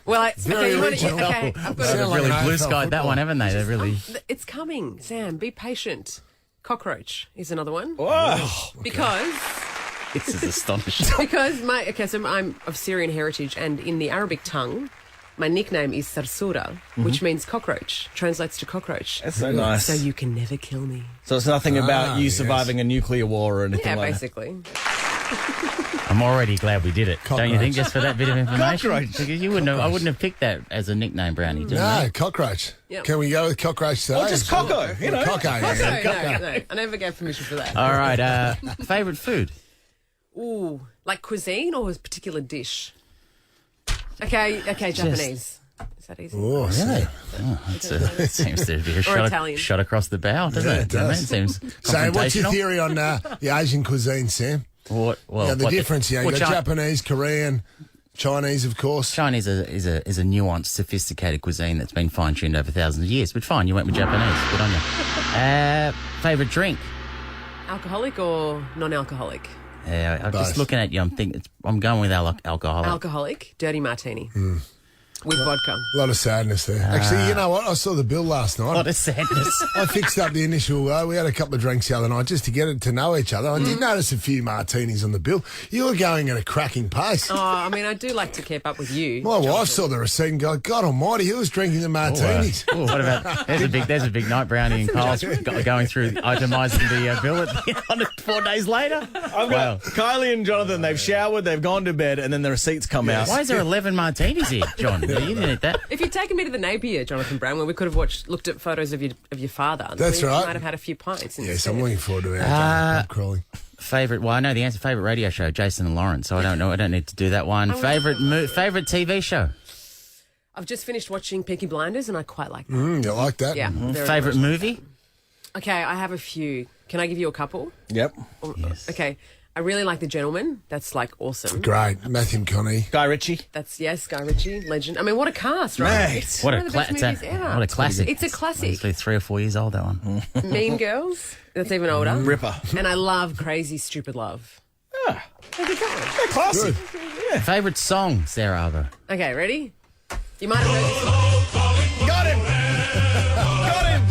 Speaker 2: Well,
Speaker 3: Very original.
Speaker 2: okay, I've got
Speaker 3: Sound
Speaker 2: to,
Speaker 3: like
Speaker 4: Really
Speaker 3: an
Speaker 4: blue
Speaker 3: AFL
Speaker 4: skied that
Speaker 3: football.
Speaker 4: one, haven't they? They're really.
Speaker 2: It's coming, Sam. Be patient. Cockroach is another one.
Speaker 1: Whoa.
Speaker 2: Because
Speaker 4: This is astonishing.
Speaker 2: so I'm of Syrian heritage, and in the Arabic tongue, my nickname is Sarsura, which means cockroach. Translates to cockroach.
Speaker 1: That's so nice.
Speaker 2: So you can never kill me.
Speaker 1: So it's nothing about you
Speaker 3: yes.
Speaker 1: surviving a nuclear war or anything
Speaker 2: Yeah,
Speaker 1: like
Speaker 2: basically.
Speaker 4: I'm already glad we did it. Don't you
Speaker 3: Cockroach.
Speaker 4: think? Just for that bit of information.
Speaker 1: Cockroach.
Speaker 4: Because you wouldn't have. I wouldn't have picked that as a nickname, Brownie. Do you know?
Speaker 3: No, cockroach.
Speaker 2: Yep.
Speaker 3: Can we go with cockroach today?
Speaker 1: Or just Coco, you know.
Speaker 3: Coco, yeah.
Speaker 2: No,
Speaker 3: Coco.
Speaker 2: no, I never gave permission for that.
Speaker 4: All right. Favorite food?
Speaker 2: Ooh, like cuisine or a particular dish? Okay, Japanese. Is that easy?
Speaker 3: Oh, really?
Speaker 4: It seems to be a
Speaker 2: Italian.
Speaker 4: shot across the bow, doesn't
Speaker 3: Yeah,
Speaker 4: it?
Speaker 3: it does.
Speaker 4: It seems
Speaker 3: So what's your
Speaker 4: confrontational.
Speaker 3: theory on the Asian cuisine, Sam?
Speaker 4: Well,
Speaker 3: The difference, you got
Speaker 4: Chi-
Speaker 3: Japanese, Korean, Chinese, of course.
Speaker 4: Chinese is a nuanced, sophisticated cuisine that's been fine tuned over thousands of years. But fine, you went with Japanese. Good on you. Favorite drink?
Speaker 2: Alcoholic or non-alcoholic?
Speaker 4: I'm
Speaker 3: Both.
Speaker 4: just looking at you. I'm going with alcoholic.
Speaker 2: Alcoholic, dirty martini. with vodka.
Speaker 3: A lot of sadness there. Actually, you know what? I saw the bill last night.
Speaker 4: A lot of sadness.
Speaker 3: I fixed up the initial. We had a couple of drinks the other night just to get it to know each other. I did notice a few martinis on the bill. You were going at a cracking pace.
Speaker 2: Oh, I mean, I do like to keep up with you.
Speaker 3: My wife saw the receipt and go, God almighty, who was drinking the martinis?
Speaker 4: What about, there's a big night, Brownie and Kyle's going through, itemising the bill on 4 days later.
Speaker 1: I've got Kylie and Jonathan, they've showered, they've gone to bed, and then the receipts come out.
Speaker 4: Why is there 11 martinis here, John? You didn't eat that.
Speaker 2: If you'd taken me to the Napier, Jonathan Brown, where we could have looked at photos of your father.
Speaker 3: That's
Speaker 2: we
Speaker 3: right.
Speaker 2: might have had a few pints.
Speaker 3: Yes, I'm looking forward to our pub crawling.
Speaker 4: Favourite, well, I know the answer. Favourite radio show, Jason and Lawrence, so I don't know. I don't need to do that one. Favourite TV show?
Speaker 2: I've just finished watching Peaky Blinders, and I quite like that.
Speaker 3: You like that?
Speaker 2: Yeah. very
Speaker 4: Favourite
Speaker 2: much.
Speaker 4: movie?
Speaker 2: Okay, I have a few. Can I give you a couple?
Speaker 1: Yep.
Speaker 4: Yes.
Speaker 2: Okay. I really like The Gentleman. That's like awesome.
Speaker 3: Great. Matthew McConaughey.
Speaker 1: Guy Ritchie.
Speaker 2: That's, yes, Guy Ritchie, legend. I mean, what a cast, right?
Speaker 1: Mate.
Speaker 2: It's
Speaker 4: What
Speaker 2: one
Speaker 4: a,
Speaker 2: of the best movies ever.
Speaker 4: what a classic.
Speaker 2: It's a classic.
Speaker 4: Honestly, 3 or 4 years old, that one.
Speaker 2: Mean Girls. That's even older.
Speaker 1: Ripper.
Speaker 2: And I love Crazy Stupid Love.
Speaker 1: Yeah, classic. Yeah.
Speaker 4: Favourite song, Sarah Arbo?
Speaker 2: Okay, ready? You might have heard this one.
Speaker 1: Got him! Got him!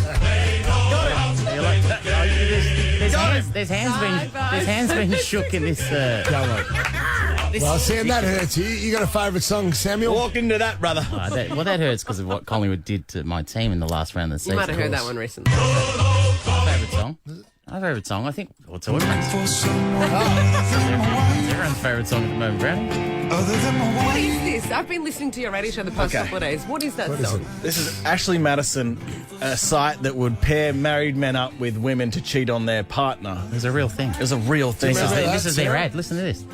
Speaker 4: There's hands being shook in this.
Speaker 3: Well, Sam, that hurts you. You got a favourite song, Samuel?
Speaker 1: Walk into that, brother.
Speaker 4: That hurts because of what Collingwood did to my team in the last round of the season.
Speaker 2: You might have heard that one recently.
Speaker 4: Favourite song? My favourite song, I think. What's everyone's? Everyone's favourite song at the moment, Brownie.
Speaker 2: What is this? I've been listening to your radio show the past couple of days. What is that song?
Speaker 1: This is Ashley Madison, a site that would pair married men up with women to cheat on their partner.
Speaker 4: It's a real thing.
Speaker 1: It's a real thing.
Speaker 4: This is their ad. Listen to this.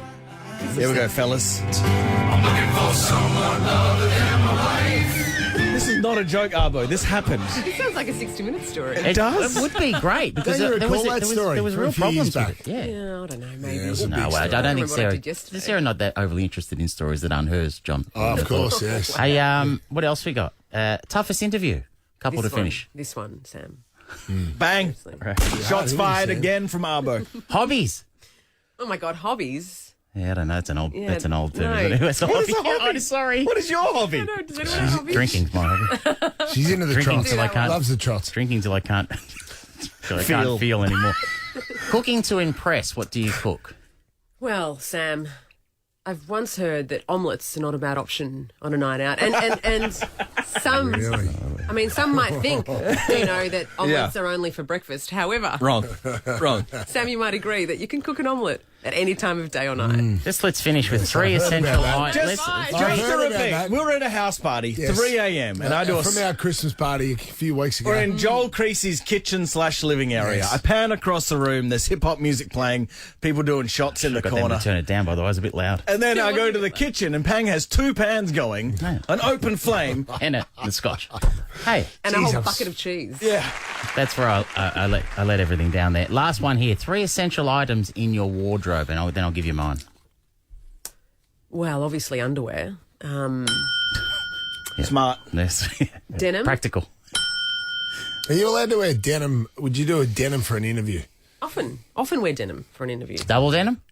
Speaker 1: Here we go, fellas.
Speaker 16: I'm looking for someone other than my wife.
Speaker 1: This is not a joke, Arbo. This happened.
Speaker 2: It sounds like a 60-minute story.
Speaker 1: It does.
Speaker 4: It would be great because
Speaker 3: Don't you
Speaker 4: there was
Speaker 3: recall that story
Speaker 4: real
Speaker 3: from a few years
Speaker 4: problems with
Speaker 3: back?
Speaker 4: it. Yeah.
Speaker 2: Yeah, I don't know, maybe.
Speaker 3: Yeah,
Speaker 4: No, well, I don't think
Speaker 2: remember what I
Speaker 4: Sarah.
Speaker 2: did yesterday.
Speaker 4: Sarah not that overly interested in stories that aren't hers, John.
Speaker 3: Oh, of course, yes.
Speaker 4: Hey, what else we got? Toughest interview. Couple
Speaker 2: This
Speaker 4: to finish.
Speaker 2: This one, Sam.
Speaker 1: Bang. Shots fired again from Arbo.
Speaker 4: Hobbies.
Speaker 2: Oh my God, hobbies.
Speaker 4: Yeah, I don't know. That's an old.
Speaker 2: Yeah,
Speaker 4: That's an old term.
Speaker 2: no.
Speaker 4: Isn't it? That's a
Speaker 1: What is
Speaker 4: hobby.
Speaker 1: a hobby?
Speaker 4: I'm sorry.
Speaker 1: What is your hobby?
Speaker 2: Does anyone have hobbies?
Speaker 4: Drinking's my hobby.
Speaker 3: She's into the
Speaker 4: Drinking
Speaker 3: trots.
Speaker 4: till I can't.
Speaker 3: Loves the trots.
Speaker 4: Drinking till I can't. Till I can't feel anymore. Cooking to impress. What do you cook?
Speaker 2: Well, Sam, I've once heard that omelettes are not a bad option on a night out, and some.
Speaker 3: Really?
Speaker 2: I mean, some might think, that omelettes are only for breakfast. However,
Speaker 1: Wrong.
Speaker 2: Sam, you might agree that you can cook an omelette at any time of day or night.
Speaker 4: Just let's finish with 3 essential items.
Speaker 1: Just
Speaker 3: I've
Speaker 1: to
Speaker 3: heard about
Speaker 1: repeat,
Speaker 3: that.
Speaker 1: we were at a house party,
Speaker 3: Yes.
Speaker 1: 3 a.m., and I do a...
Speaker 3: From our Christmas party a few weeks ago.
Speaker 1: We're in Joel Creasy's kitchen/living area.
Speaker 3: Yes.
Speaker 1: I pan across the room. There's hip-hop music playing, people doing shots in the
Speaker 4: Got them
Speaker 1: corner.
Speaker 4: to turn it down, by the way. It was a bit loud.
Speaker 1: And then I go to the kitchen, and Pang has 2 pans going, an open flame.
Speaker 4: And the scotch. Hey,
Speaker 2: And a whole bucket of cheese.
Speaker 1: Yeah.
Speaker 4: that's where I let everything down there. Last one here. 3 essential items in your wardrobe, and then I'll give you mine.
Speaker 2: Well, obviously underwear.
Speaker 1: Smart.
Speaker 4: Yes.
Speaker 2: Denim.
Speaker 4: Practical.
Speaker 3: Are you allowed to wear denim? Would you do a denim for an interview?
Speaker 2: Often wear denim for an interview.
Speaker 4: Double denim?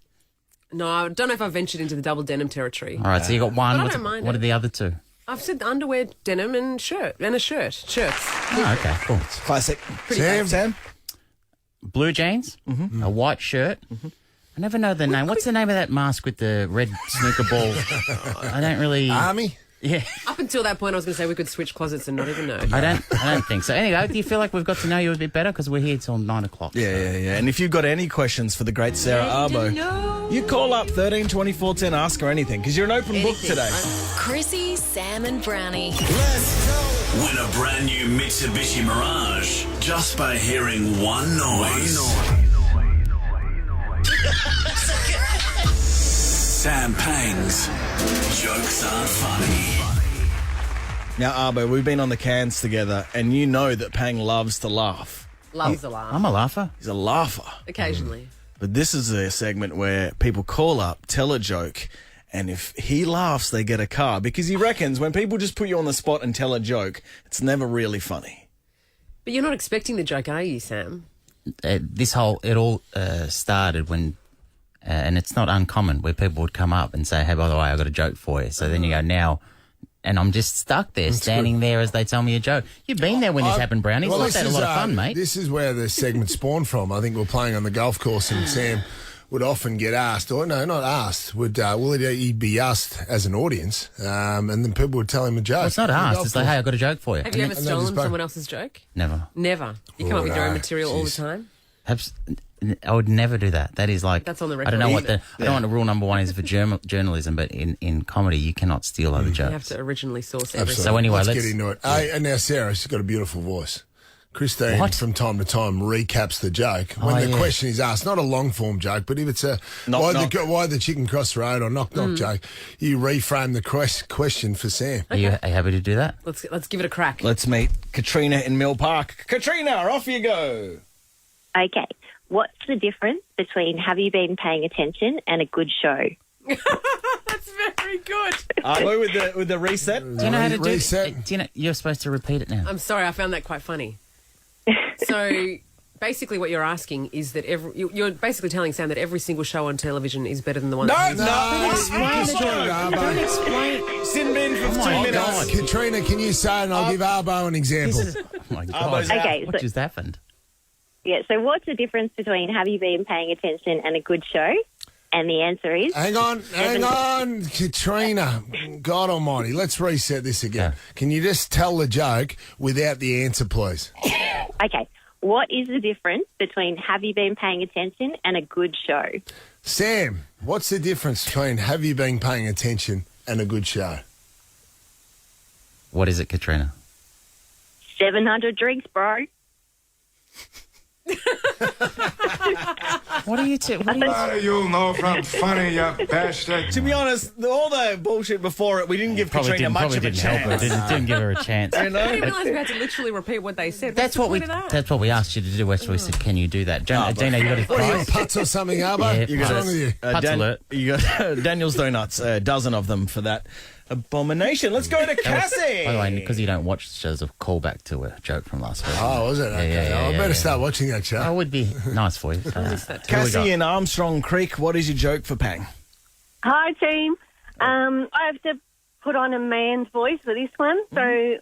Speaker 2: No, I don't know if I've ventured into the double denim territory.
Speaker 4: All right, so you got one.
Speaker 2: But I don't mind
Speaker 4: What
Speaker 2: it.
Speaker 4: are the other 2?
Speaker 2: I've said underwear, denim, and shirt, and a shirt. Shirts.
Speaker 4: Oh, okay, cool.
Speaker 1: Classic.
Speaker 3: Sam?
Speaker 4: Blue jeans, a white shirt. I never know the name. What's the name of that mask with the red snooker ball? I don't really.
Speaker 3: Army?
Speaker 4: Yeah,
Speaker 2: Up until that point, I was going to say we could switch closets and not even know.
Speaker 4: I don't think so. Anyway, do you feel like we've got to know you a bit better because we're here till 9 o'clock?
Speaker 1: Yeah. And if you've got any questions for the great Sarah Arbo, you call up 13 24 10, ask her anything, because you're an open book today.
Speaker 15: Chrissie, Sam, and Brownie.
Speaker 6: Win a brand new Mitsubishi Mirage just by hearing one noise. Sam Pang's Jokes Aren't Funny.
Speaker 1: Now, Arbo, we've been on the cans together, and you know that Pang loves to laugh.
Speaker 2: Loves a laugh.
Speaker 4: I'm a laugher.
Speaker 1: He's a laugher.
Speaker 2: Occasionally.
Speaker 1: But this is a segment where people call up, tell a joke, and if he laughs, they get a car. Because he reckons when people just put you on the spot and tell a joke, it's never really funny.
Speaker 2: But you're not expecting the joke, are you, Sam?
Speaker 4: It all started when, and it's not uncommon, where people would come up and say, hey, by the way, I got a joke for you. So then you go, now and I'm just stuck there, standing there as they tell me a joke. You've been there when this happened, Brownie.
Speaker 3: Well,
Speaker 4: It's not that a lot of fun, mate.
Speaker 3: This is where the segment spawned from. I think we're playing on the golf course, and Sam would often get asked, or no, not asked, he'd be asked as an audience, and then people would tell him a joke.
Speaker 4: Well, it's not asked. It's like, hey, I've got a joke for you.
Speaker 2: Have you ever stolen someone else's joke?
Speaker 4: Never.
Speaker 2: Never. You come up with your own material all the time?
Speaker 4: I would never do that. That is like...
Speaker 2: That's on the
Speaker 4: I
Speaker 2: record.
Speaker 4: don't know what the rule number one is for journalism, but in comedy, you cannot steal other jokes.
Speaker 2: You have to originally source everything.
Speaker 3: Absolutely.
Speaker 4: So anyway,
Speaker 3: let's get into it. Hey, and now Sarah, she's got a beautiful voice. Christine, from time to time, recaps the joke. When the question is asked, not a long-form joke, but if it's a why the chicken crossed the road or knock-knock joke, you reframe the question for Sam.
Speaker 4: Are you happy to do that?
Speaker 2: Let's give it a crack.
Speaker 1: Let's meet Katrina in Mill Park. Katrina, off you go.
Speaker 17: Okay. What's the difference between have you been paying attention and a good show?
Speaker 2: That's very good.
Speaker 1: With the reset.
Speaker 4: Do you know how to do it? Do you know you're supposed to repeat it now?
Speaker 2: I'm sorry, I found that quite funny. So basically what you're asking is that you're basically telling Sam that every single show on television is better than the one
Speaker 1: No,
Speaker 2: Don't explain.
Speaker 1: Sin bin for 2 minutes.
Speaker 3: Katrina, can you say it and I'll give Arbo an example?
Speaker 4: Oh my God.
Speaker 17: Okay,
Speaker 4: what just happened?
Speaker 17: Yeah, so what's the difference between have you been paying attention and a good show? And the answer is...
Speaker 3: Hang on, Katrina. God almighty, let's reset this again. Can you just tell the joke without the answer, please?
Speaker 17: Okay, what is the difference between have you been paying attention and a good show?
Speaker 3: Sam, what's the difference between have you been paying attention and a good show?
Speaker 4: What is it, Katrina?
Speaker 17: 700 drinks, bro.
Speaker 4: What are you two?
Speaker 16: You'll know from funny, you bastard.
Speaker 1: To be honest, all the bullshit before it, we didn't give Katrina much of a chance.
Speaker 4: Didn't give her a chance.
Speaker 2: I didn't realise we had to literally repeat what they said.
Speaker 4: That's what we asked you to do. West. We said, can you do that? Dino, you got a
Speaker 3: What are you, putts or something, Arbo?
Speaker 4: Yeah,
Speaker 3: What's wrong with you?
Speaker 4: Putts alert.
Speaker 1: You got Daniel's Donuts, a dozen of them for that abomination. Let's go to Cassie.
Speaker 4: By the way, because you don't watch shows, a callback to a joke from last week.
Speaker 3: Oh, was it? Okay. I better start watching that show.
Speaker 4: That would be nice for you.
Speaker 1: Cassie in Armstrong Creek, what is your joke for Pang?
Speaker 18: Hi, team. I have to put on a man's voice for this one, so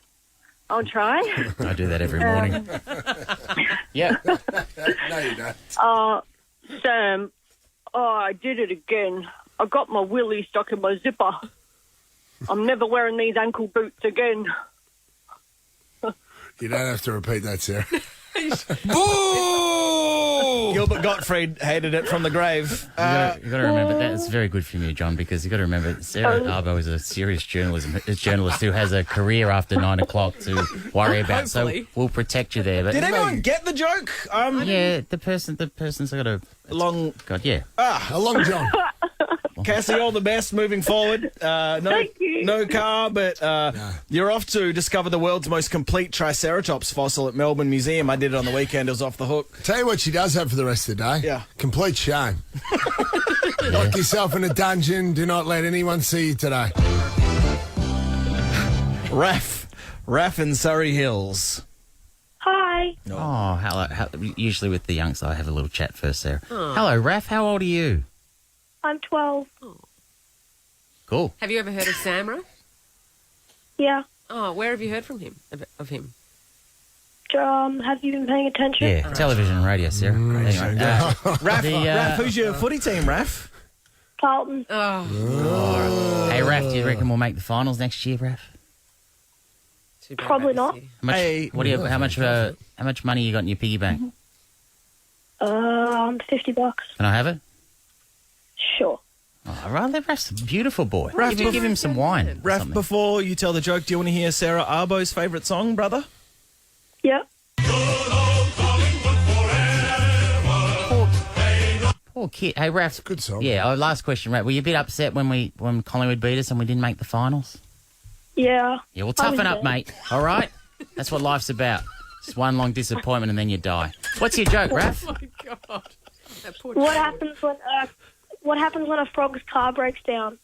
Speaker 18: I'll try.
Speaker 4: I do that every morning.
Speaker 3: Yeah. No, you don't.
Speaker 18: Sam, I did it again. I got my willy stuck in my zipper. I'm never wearing these ankle boots again.
Speaker 3: You don't have to repeat that, Sarah.
Speaker 1: Boo! Gilbert Gottfried hated it from the grave.
Speaker 4: You've got to remember that. It's very good from you, John, because you've got to remember Sarah Arbo is a serious journalist who has a career after 9 o'clock to worry about.
Speaker 2: Hopefully.
Speaker 4: So we'll protect you there. But
Speaker 1: Did anyone get the joke?
Speaker 4: Yeah, the person's got a
Speaker 1: long...
Speaker 4: God, yeah.
Speaker 3: A long John.
Speaker 1: Cassie, all the best moving forward.
Speaker 18: Thank you.
Speaker 1: No car, but you're off to discover the world's most complete Triceratops fossil at Melbourne Museum. I did it on the weekend. It was off the hook.
Speaker 3: Tell you what she does have for the rest of the day.
Speaker 1: Yeah.
Speaker 3: Complete shame. Lock yourself in a dungeon. Do not let anyone see you today.
Speaker 1: Raph in Surrey Hills.
Speaker 18: Hi.
Speaker 4: Oh, hello. Usually with the youngsters, I have a little chat first, Sarah. Hello, Raph. How old are you?
Speaker 18: I'm 12.
Speaker 4: Cool.
Speaker 2: Have you ever heard of Samra?
Speaker 18: Yeah.
Speaker 2: Oh, where have you heard from him? Of him?
Speaker 18: Have you been paying attention?
Speaker 4: Yeah, television and radio, Sarah. Anyway,
Speaker 1: Raph, who's your footy team, Raph?
Speaker 18: Carlton.
Speaker 4: Hey, Raph, do you reckon we'll make the finals next year, Raph?
Speaker 18: Probably not.
Speaker 4: How much money you got in your piggy bank?
Speaker 18: $50.
Speaker 4: Can I have it?
Speaker 18: Sure.
Speaker 4: Oh, right, Raph's a beautiful boy.
Speaker 1: Raph,
Speaker 4: Give him some wine.
Speaker 1: Raph, before you tell the joke, do you want to hear Sarah Arbo's favourite song, brother?
Speaker 18: Yeah.
Speaker 4: Poor kid. Hey, Raph.
Speaker 3: Good song.
Speaker 4: Yeah, last question, Raph. Were you a bit upset when Collingwood beat us and we didn't make the finals?
Speaker 18: Yeah.
Speaker 4: Yeah, well, toughen up, mate. All right? That's what life's about. Just one long disappointment and then you die. What's your joke, Raph?
Speaker 2: Oh, my God. That poor
Speaker 18: What happens when a frog's car breaks down?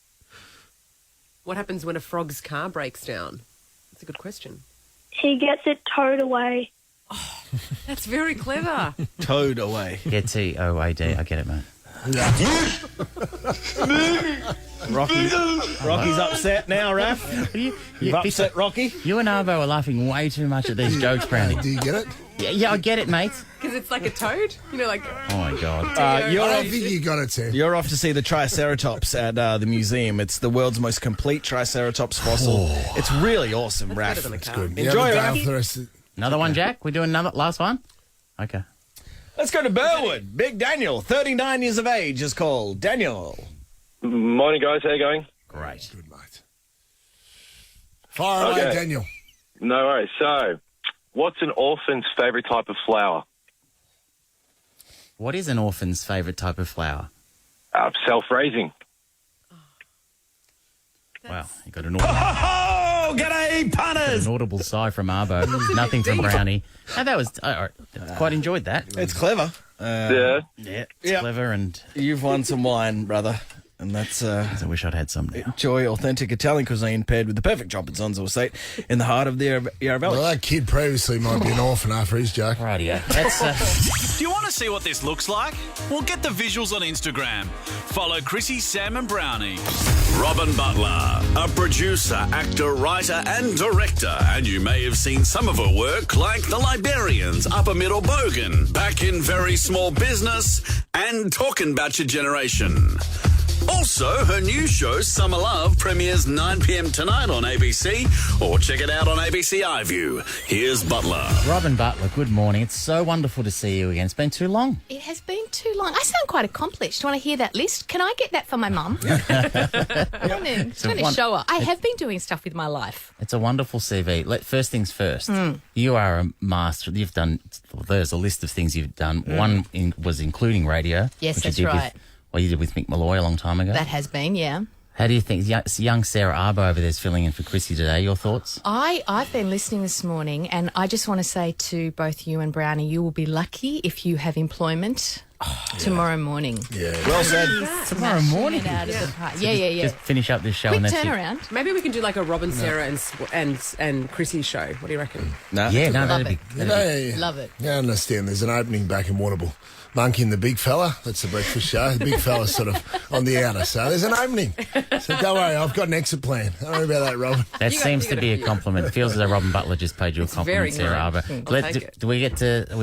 Speaker 2: What happens when a frog's car breaks down? That's a good question.
Speaker 18: He gets it towed away.
Speaker 2: Oh, that's very clever.
Speaker 1: Towed away.
Speaker 4: Yeah, T-O-A-D. I get it, mate.
Speaker 1: Rocky's upset now, Raph. You've upset Rocky.
Speaker 4: You and Arvo are laughing way too much at these jokes, Brownie.
Speaker 3: Do you get it?
Speaker 4: Yeah, I get it, mate.
Speaker 2: Because it's like a toad, like.
Speaker 4: Oh my God!
Speaker 3: I don't think you got it, Sam.
Speaker 1: You're off to see the Triceratops at the museum. It's the world's most complete Triceratops fossil. It's really awesome, Raph.
Speaker 3: That's good.
Speaker 1: Enjoy,
Speaker 3: Raph.
Speaker 4: Another one, Jack. We're doing another last one. Okay.
Speaker 1: Let's go to Burwood. Big Daniel, 39 years of age, is called. Daniel.
Speaker 19: Morning, guys. How you going?
Speaker 4: Great.
Speaker 3: Good, mate. Fire away, Daniel.
Speaker 19: No worries. So, what's an orphan's favourite type of flower?
Speaker 4: What is an orphan's favourite type of flower?
Speaker 19: Self-raising.
Speaker 4: Wow, you got an audible.
Speaker 1: Oh, g'day, punters!
Speaker 4: An audible sigh from Arbo. Nothing from Brownie. No, that was. Quite enjoyed that.
Speaker 1: It's clever.
Speaker 19: Yeah.
Speaker 4: It's clever, and
Speaker 1: you've won some wine, brother. And that's...
Speaker 4: I wish I'd had some now.
Speaker 1: Enjoy authentic Italian cuisine paired with the perfect drop and Zonzo estate in the heart of the Yarra Valley.
Speaker 3: Well, that kid previously might be an orphan after his joke.
Speaker 4: Radio. That's,
Speaker 6: Do you want to see what this looks like? Well, get the visuals on Instagram. Follow Chrissie, Sam and Brownie. Robyn Butler, a producer, actor, writer and director. And you may have seen some of her work like The Liberians, Upper Middle Bogan, Back in Very Small Business and Talking About Your Generation. Also, her new show, Summer Love, premieres 9 p.m. tonight on ABC, or check it out on ABC iView. Here's Butler.
Speaker 4: Robyn Butler, good morning. It's so wonderful to see you again. It's been too long.
Speaker 20: It has been too long. I sound quite accomplished. Do you want to hear that list? Can I get that for my mum? I'm going to show her. I have been doing stuff with my life.
Speaker 4: It's a wonderful CV. First things first. You are a master. You've done, there's a list of things you've done. One was including radio.
Speaker 20: Yes,
Speaker 4: which
Speaker 20: that's
Speaker 4: you did
Speaker 20: right.
Speaker 4: You did with Mick Malloy a long time ago.
Speaker 20: That has been, yeah.
Speaker 4: How do you think? Young Sarah Arbo over there is filling in for Chrissie today. Your thoughts?
Speaker 20: I've been listening this morning, and I just want to say to both you and Brownie, you will be lucky if you have employment tomorrow morning.
Speaker 3: Yeah.
Speaker 1: Well said.
Speaker 4: Tomorrow morning?
Speaker 20: Out of the park. Yeah.
Speaker 4: Just finish up this show
Speaker 20: Quick
Speaker 4: and that's
Speaker 20: turnaround.
Speaker 2: Maybe we can do like a Robyn, Sarah and Chrissie show. What do you reckon?
Speaker 20: Love
Speaker 3: Yeah.
Speaker 20: Love it.
Speaker 3: Yeah, I understand. There's an opening back in Warrnambool. Monkey and the Big Fella. That's the breakfast show. The big fella's sort of on the outer. So there's an opening. So don't worry, I've got an exit plan. Don't worry about that, Robyn.
Speaker 4: That seems to be a compliment. It feels as though Robyn Butler just paid you a compliment, Sarah Arbo. Do we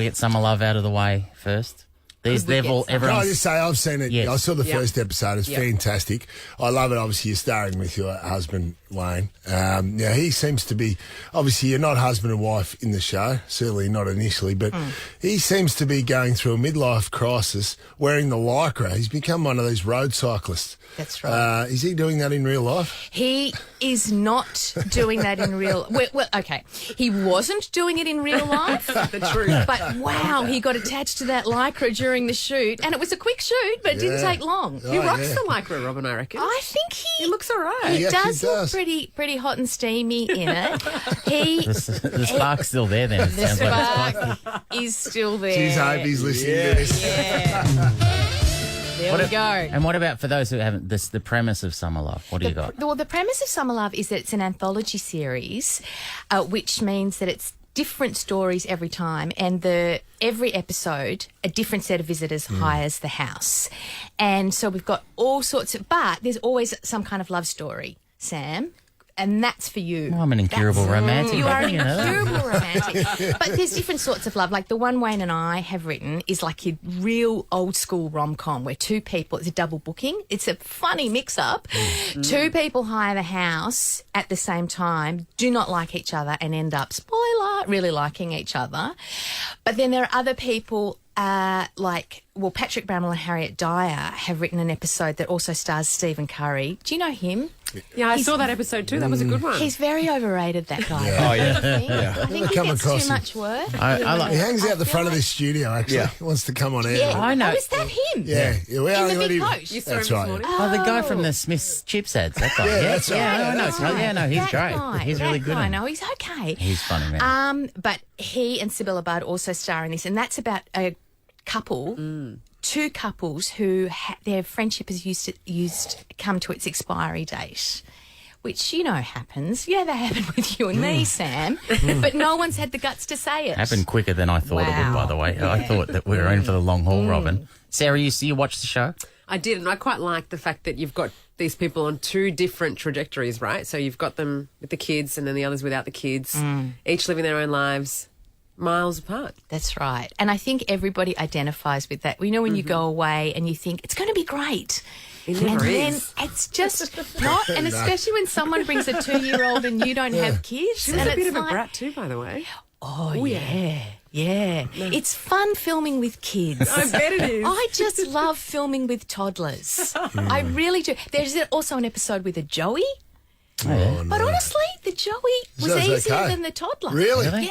Speaker 4: get Summer Love out of the way first?
Speaker 3: Can I just say, I've seen it. Yes. I saw the first episode. It's fantastic. I love it. Obviously, you're starring with your husband, Wayne. He seems to be, obviously, you're not husband and wife in the show, certainly not initially, but he seems to be going through a midlife crisis wearing the Lycra. He's become one of these road cyclists.
Speaker 20: That's right.
Speaker 3: Is he doing that in real life?
Speaker 20: He is not doing that in real... Well, okay. He wasn't doing it in real life.
Speaker 2: The truth.
Speaker 20: But, wow, he got attached to that Lycra during the shoot, and it was a quick shoot, but it didn't take long.
Speaker 2: He rocks the Lycra, Robyn, I reckon.
Speaker 20: I think he
Speaker 2: looks all right.
Speaker 20: He does look pretty hot and steamy in it.
Speaker 4: The spark's still there then. It
Speaker 20: The
Speaker 4: sounds like
Speaker 20: spark is still there.
Speaker 3: Jeez, I hope he's listening to this.
Speaker 20: Yeah. There we go.
Speaker 4: And what about for those who haven't, the premise of Summer Love? What do you got?
Speaker 20: Well, the premise of Summer Love is that it's an anthology series, which means that it's different stories every time, and every episode a different set of visitors hires the house. And so we've got all sorts of, but there's always some kind of love story, Sam. And that's for you.
Speaker 4: Well, I'm an incurable romantic.
Speaker 20: You are an incurable romantic. But there's different sorts of love. Like the one Wayne and I have written is like a real old school rom-com where two people, it's a double booking. It's a funny mix-up. Two people hire the house at the same time, do not like each other and end up, spoiler, really liking each other. But then there are other people Patrick Bramwell and Harriet Dyer have written an episode that also stars Stephen Curry. Do you know him?
Speaker 2: Yeah, I saw that episode too. That was a good one.
Speaker 20: He's very overrated, that guy.
Speaker 3: I
Speaker 20: think he gets too much work.
Speaker 3: He hangs out the front of this studio, actually. He wants to come on air.
Speaker 20: Yeah.
Speaker 4: I know.
Speaker 20: Oh, is that him?
Speaker 3: Yeah. We
Speaker 20: In the big coat?
Speaker 2: You saw
Speaker 3: That's
Speaker 2: him
Speaker 3: right.
Speaker 2: this morning?
Speaker 4: Oh, the guy from the Smith's Chips ads. That guy.
Speaker 3: That's right.
Speaker 4: I know. He's great. He's really good.
Speaker 20: I know. He's okay.
Speaker 4: He's funny, man.
Speaker 20: But he and Sibylla Budd also star in this, and that's about a couple, two couples who their friendship has used come to its expiry date. Which, happens. Yeah, that happened with you and me, Sam. But no one's had the guts to say it.
Speaker 4: Happened quicker than I thought it would, by the way. I thought that we were in for the long haul, Robyn. Sarah, you watched the show?
Speaker 2: I did, and I quite like the fact that you've got these people on two different trajectories, right? So you've got them with the kids and then the others without the kids, each living their own lives miles apart.
Speaker 20: That's right. And I think everybody identifies with that. You know, when you go away and you think, it's going to be great.
Speaker 2: It never
Speaker 20: then
Speaker 2: is.
Speaker 20: it's just not, and especially when someone brings a 2-year-old and you don't have kids.
Speaker 2: She was
Speaker 20: and
Speaker 2: a bit
Speaker 20: it's
Speaker 2: of a
Speaker 20: like,
Speaker 2: brat too, by the way.
Speaker 20: Oh, yeah. It's fun filming with kids.
Speaker 2: I bet it is.
Speaker 20: I just love filming with toddlers. I really do. There's also an episode with a Joey.
Speaker 3: Oh,
Speaker 20: But honestly, the Joey was
Speaker 3: Sounds
Speaker 20: easier
Speaker 3: okay.
Speaker 20: than the toddler.
Speaker 3: Really?
Speaker 20: Yeah.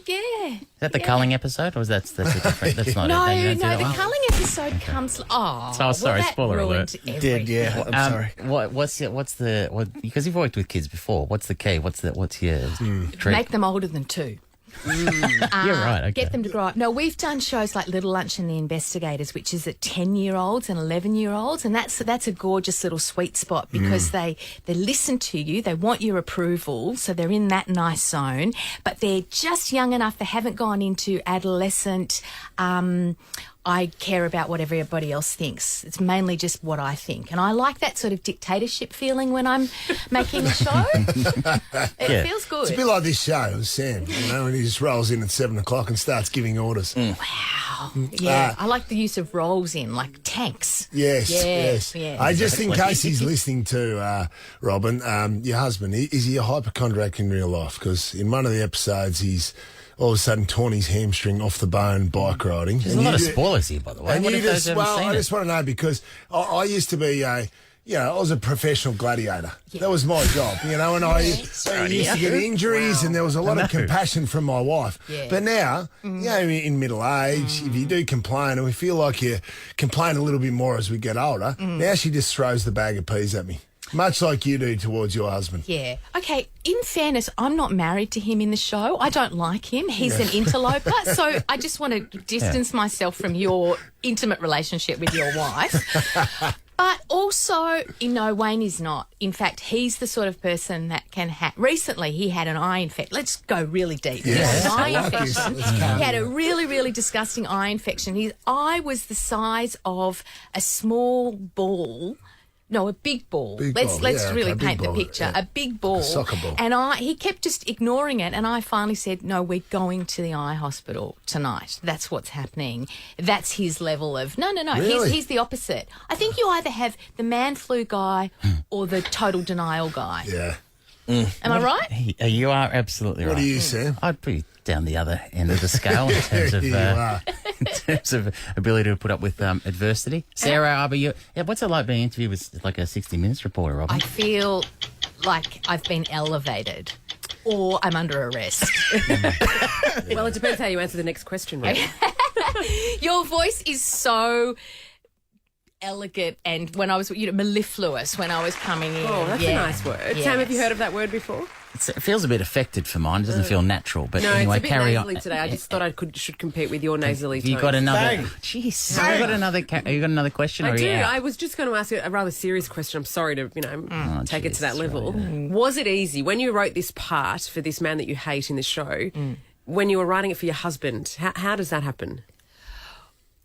Speaker 4: Is that the culling episode, or is that's a different? That's not.
Speaker 20: No,
Speaker 4: you don't do that
Speaker 20: the
Speaker 4: one?
Speaker 20: culling episode comes. Oh,
Speaker 4: So, sorry,
Speaker 20: that
Speaker 4: spoiler
Speaker 20: ruined
Speaker 4: alert.
Speaker 20: everything.
Speaker 1: Did, yeah. I'm sorry.
Speaker 4: Because you've worked with kids before. What's the key? What's your trick?
Speaker 20: Make them older than 2.
Speaker 4: You're right. Okay.
Speaker 20: Get them to grow up. No, we've done shows like Little Lunch and the Investigators, which is at 10-year-olds and 11-year-olds, and that's a gorgeous little sweet spot because they listen to you, they want your approval, so they're in that nice zone, but they're just young enough, they haven't gone into adolescent. I care about what everybody else thinks. It's mainly just what I think. And I like that sort of dictatorship feeling when I'm making a show. It feels good.
Speaker 3: It's a bit like this show, Sam, when he just rolls in at 7 o'clock and starts giving orders.
Speaker 20: Wow. Yeah. I like the use of rolls in, like tanks.
Speaker 3: Yes.
Speaker 20: Yeah.
Speaker 3: I just in case he's listening to Robyn, your husband, is he a hypochondriac in real life? Because in one of the episodes, he's all of a sudden torn his hamstring off the bone bike riding.
Speaker 4: There's a lot of spoilers here, by the way.
Speaker 3: And
Speaker 4: What
Speaker 3: you
Speaker 4: if those haven't seen
Speaker 3: I
Speaker 4: it?
Speaker 3: just want to know because I used to be I was a professional gladiator. That was my job, and I used to get injuries, and there was a lot of compassion from my wife.
Speaker 20: Yeah.
Speaker 3: But now, in middle age, if you do complain, and we feel like you complain a little bit more as we get older, now she just throws the bag of peas at me. Much like you do towards your husband.
Speaker 20: Yeah. Okay, in fairness, I'm not married to him in the show. I don't like him. He's an interloper. So I just want to distance myself from your intimate relationship with your wife. But also, Wayne is not. In fact, he's the sort of person that can have... Recently, he had an eye infection. Let's go really deep. He had an eye infection. He had a really, really disgusting eye infection. His eye was the size of a small ball... No, a big ball. Let's really paint the picture. A big ball.
Speaker 3: A soccer ball.
Speaker 20: And he kept just ignoring it. And I finally said, no, we're going to the eye hospital tonight. That's what's happening. That's his level of, no.
Speaker 3: Really?
Speaker 20: He's the opposite. I think you either have the man flu guy or the total denial guy.
Speaker 3: Yeah.
Speaker 20: Am I right?
Speaker 4: You are absolutely right.
Speaker 3: What do you, Sam?
Speaker 4: I'd be down the other end of the scale in terms of in terms of ability to put up with adversity. Sarah Arbor, what's it like being interviewed with like a 60 Minutes reporter, Robyn?
Speaker 20: I feel like I've been elevated or I'm under arrest.
Speaker 2: Well, it depends how you answer the next question, right?
Speaker 20: Your voice is so elegant, and when I was, mellifluous when I was coming in.
Speaker 2: Oh, that's a nice word.
Speaker 20: Yes.
Speaker 2: Sam, have you heard of that word before?
Speaker 4: It feels a bit affected for mine. It doesn't feel natural. But
Speaker 2: No,
Speaker 4: anyway,
Speaker 2: it's a bit
Speaker 4: carry
Speaker 2: nasally
Speaker 4: on.
Speaker 2: today. I just thought I should compete with your nasally
Speaker 4: Have you
Speaker 2: tones.
Speaker 4: got another?
Speaker 1: Bang.
Speaker 4: Jeez, have you got another? Have you got another question?
Speaker 2: I
Speaker 4: or are
Speaker 2: do.
Speaker 4: you out?
Speaker 2: I was just going to ask you a rather serious question. I'm sorry to, take it to that level.
Speaker 4: right,
Speaker 2: Was it easy when you wrote this part for this man that you hate in the show? When you were writing it for your husband, how does that happen?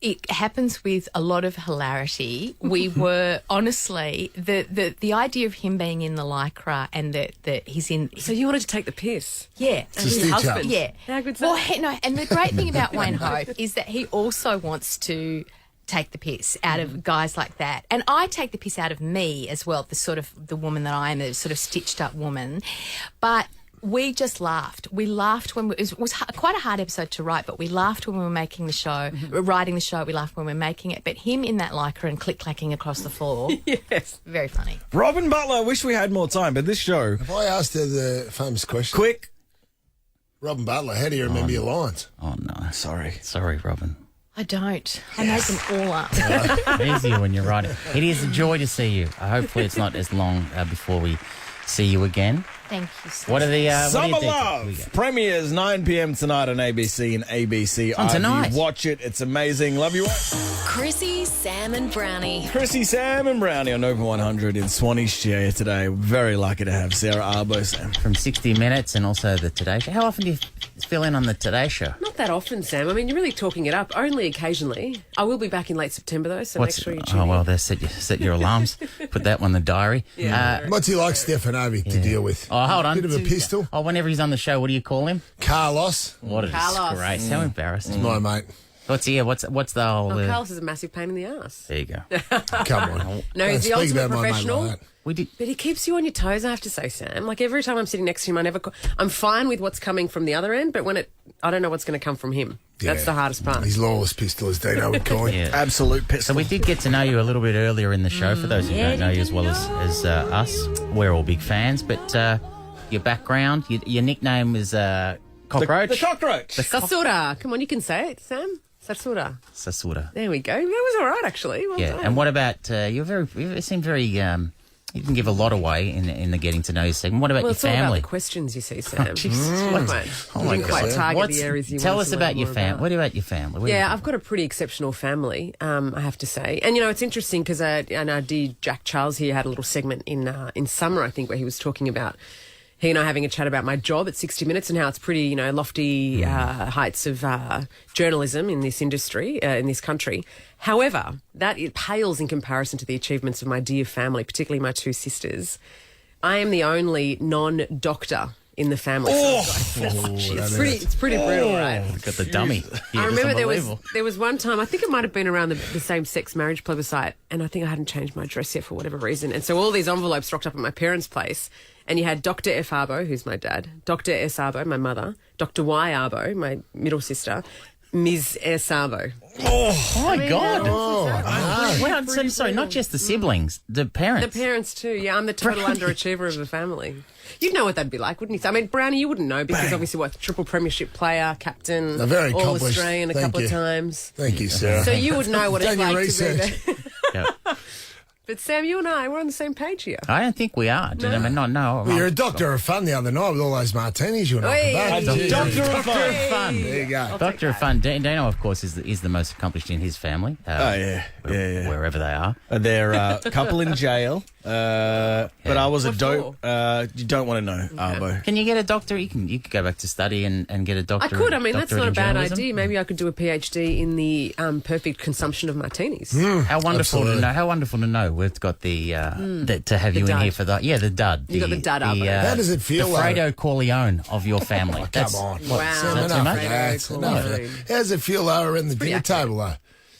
Speaker 20: It happens with a lot of hilarity. We were honestly the idea of him being in the lycra and that he's in.
Speaker 2: So you wanted to take the piss?
Speaker 20: Yeah,
Speaker 3: a stitch up.
Speaker 20: Yeah.
Speaker 2: How good's
Speaker 20: Well,
Speaker 2: that?
Speaker 20: and the great thing about Wayne Hope is that he also wants to take the piss out of guys like that, and I take the piss out of me as well. The woman that I am, the sort of stitched up woman, but. We just laughed. We laughed when it was quite a hard episode to write, but we laughed when we were making the show, writing the show. We laughed when we were making it. But him in that lycra and click-clacking across the floor,
Speaker 2: Yes.
Speaker 20: very funny.
Speaker 1: Robyn Butler, I wish we had more time, but this show...
Speaker 3: Have I asked her the famous question?
Speaker 1: Quick.
Speaker 3: Robyn Butler, how do you remember your lines?
Speaker 4: Oh no,
Speaker 1: Sorry,
Speaker 4: Robyn.
Speaker 20: I don't. I made them all up.
Speaker 4: Easier when you're writing. It is a joy to see you. Hopefully, it's not as long before we see you again.
Speaker 20: Thank you so
Speaker 4: What are the
Speaker 1: Summer
Speaker 4: what do you
Speaker 1: Love
Speaker 4: think?
Speaker 1: premieres 9 p.m. tonight on ABC and ABC
Speaker 4: On
Speaker 1: iView.
Speaker 4: tonight.
Speaker 1: Watch it. It's amazing. Love you all.
Speaker 15: Chrissie, Sam and Brownie.
Speaker 1: Chrissie, Sam and Brownie on Over 100 in Swanee Share today. Very lucky to have Sarah Arbo, Sam.
Speaker 4: From 60 Minutes and also the Today Show. How often do you fill in on the Today Show?
Speaker 2: Not that often, Sam. I mean, you're really talking it up. Only occasionally. I will be back in late September, though, so make sure you tune in.
Speaker 4: Well, set your alarms. Put that one in the diary.
Speaker 2: Yeah.
Speaker 3: What's he like, Stefanovic, to deal with?
Speaker 4: Oh, hold on.
Speaker 3: Bit of a pistol.
Speaker 4: Oh, whenever he's on the show, what do you call him?
Speaker 3: Carlos.
Speaker 4: What a disgrace. How embarrassing.
Speaker 3: It's my mate.
Speaker 4: What's the whole...
Speaker 2: Carlos is a massive pain in the ass.
Speaker 4: There you go.
Speaker 3: Come on.
Speaker 2: No, he's the
Speaker 3: Don't speak
Speaker 2: ultimate
Speaker 3: about my mate
Speaker 2: professional.
Speaker 3: like that.
Speaker 2: But he keeps you on your toes, I have to say, Sam. Like, every time I'm sitting next to him, I'm fine with what's coming from the other end, but I don't know what's going to come from him.
Speaker 3: Yeah.
Speaker 2: That's the hardest part.
Speaker 3: He's lawless pistol, as Dino would call him.
Speaker 1: Absolute pistol.
Speaker 4: So we did get to know you a little bit earlier in the show, for those who don't know you as well as us. We're all big fans, but your background, your nickname is Cockroach?
Speaker 1: The Cockroach.
Speaker 2: Sasura. Come on, you can say it, Sam. Sasura. There we go. That was all right, actually. Well done.
Speaker 4: And what about you seem very you can give a lot away in the getting to know you segment. What about your
Speaker 2: it's all about
Speaker 4: family?
Speaker 2: the questions, you see, Sam.
Speaker 4: Oh my
Speaker 2: quite
Speaker 4: God.
Speaker 2: target the areas you
Speaker 4: Tell
Speaker 2: want
Speaker 4: us
Speaker 2: to
Speaker 4: about
Speaker 2: learn
Speaker 4: your
Speaker 2: more
Speaker 4: family.
Speaker 2: about.
Speaker 4: What about your family?
Speaker 2: I've got a pretty exceptional family, I have to say. And, it's interesting because our dear Jack Charles here had a little segment in summer, I think, where he was talking about he and I having a chat about my job at 60 Minutes and how it's pretty, lofty heights of journalism in this industry, in this country. However, it pales in comparison to the achievements of my dear family, particularly my two sisters. I am the only non-doctor in the family. It's pretty brutal, right?
Speaker 4: Look at the dummy.
Speaker 2: I remember there was one time, I think it might have been around the same-sex marriage plebiscite, and I think I hadn't changed my dress yet for whatever reason. And so all these envelopes rocked up at my parents' place, and you had Dr. F. Arbo, who's my dad, Dr. S. Arbo, my mother, Dr. Y. Arbo, my middle sister, Ms. S. Arbo.
Speaker 4: Oh my God.
Speaker 3: No.
Speaker 4: Well, sorry, not just the siblings, the parents.
Speaker 2: The parents too, yeah. I'm the total underachiever of the family. You'd know what that'd be like, wouldn't you? I mean, Brownie, you wouldn't know because obviously triple premiership player, captain,
Speaker 3: very
Speaker 2: all
Speaker 3: accomplished.
Speaker 2: Australian a
Speaker 3: Thank
Speaker 2: couple
Speaker 3: you.
Speaker 2: of times.
Speaker 3: Thank you, Sarah.
Speaker 2: So you would know what it's
Speaker 3: Done your
Speaker 2: like to be
Speaker 3: research.
Speaker 2: there. But Sam, you and I, we're on the same page here.
Speaker 4: I don't think we are.
Speaker 2: No.
Speaker 4: I mean, no.
Speaker 3: Well, you're a doctor of fun the other night with all those martinis you and I had.
Speaker 4: Doctor of fun.
Speaker 3: There you go.
Speaker 4: Doctor of fun. Dino, of course, is the most accomplished in his family. Wherever they are.
Speaker 1: They're a couple in jail. But I was a dope. You don't want to know, Arbo.
Speaker 4: Can you get a doctor? You could go back to study and get a doctor.
Speaker 2: I could. I mean, that's not a bad
Speaker 4: journalism.
Speaker 2: idea. Maybe I could do a PhD in the perfect consumption of martinis.
Speaker 4: How wonderful to know! How wonderful to know. We've got the to have you in here for the dud.
Speaker 2: You got the dud up.
Speaker 3: How does it feel?
Speaker 4: The Fredo Corleone of your family.
Speaker 3: Come on.
Speaker 2: Wow.
Speaker 3: Enough. How does it feel around the dinner table, though?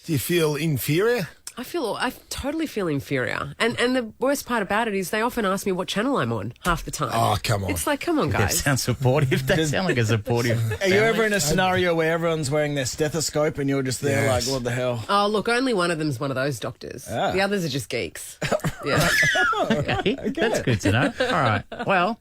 Speaker 3: Do you feel inferior?
Speaker 2: I totally feel inferior. And the worst part about it is they often ask me what channel I'm on half the time.
Speaker 3: Oh, come on.
Speaker 2: It's like, come on,
Speaker 4: That
Speaker 2: guys.
Speaker 4: sounds supportive. That sounds like a supportive.
Speaker 1: Are you ever in a scenario where everyone's wearing their stethoscope and you're just there like, what the hell?
Speaker 2: Oh, look, only one of them's one of those doctors. The others are just geeks. Yeah.
Speaker 4: Okay. That's good to know. All right. Well,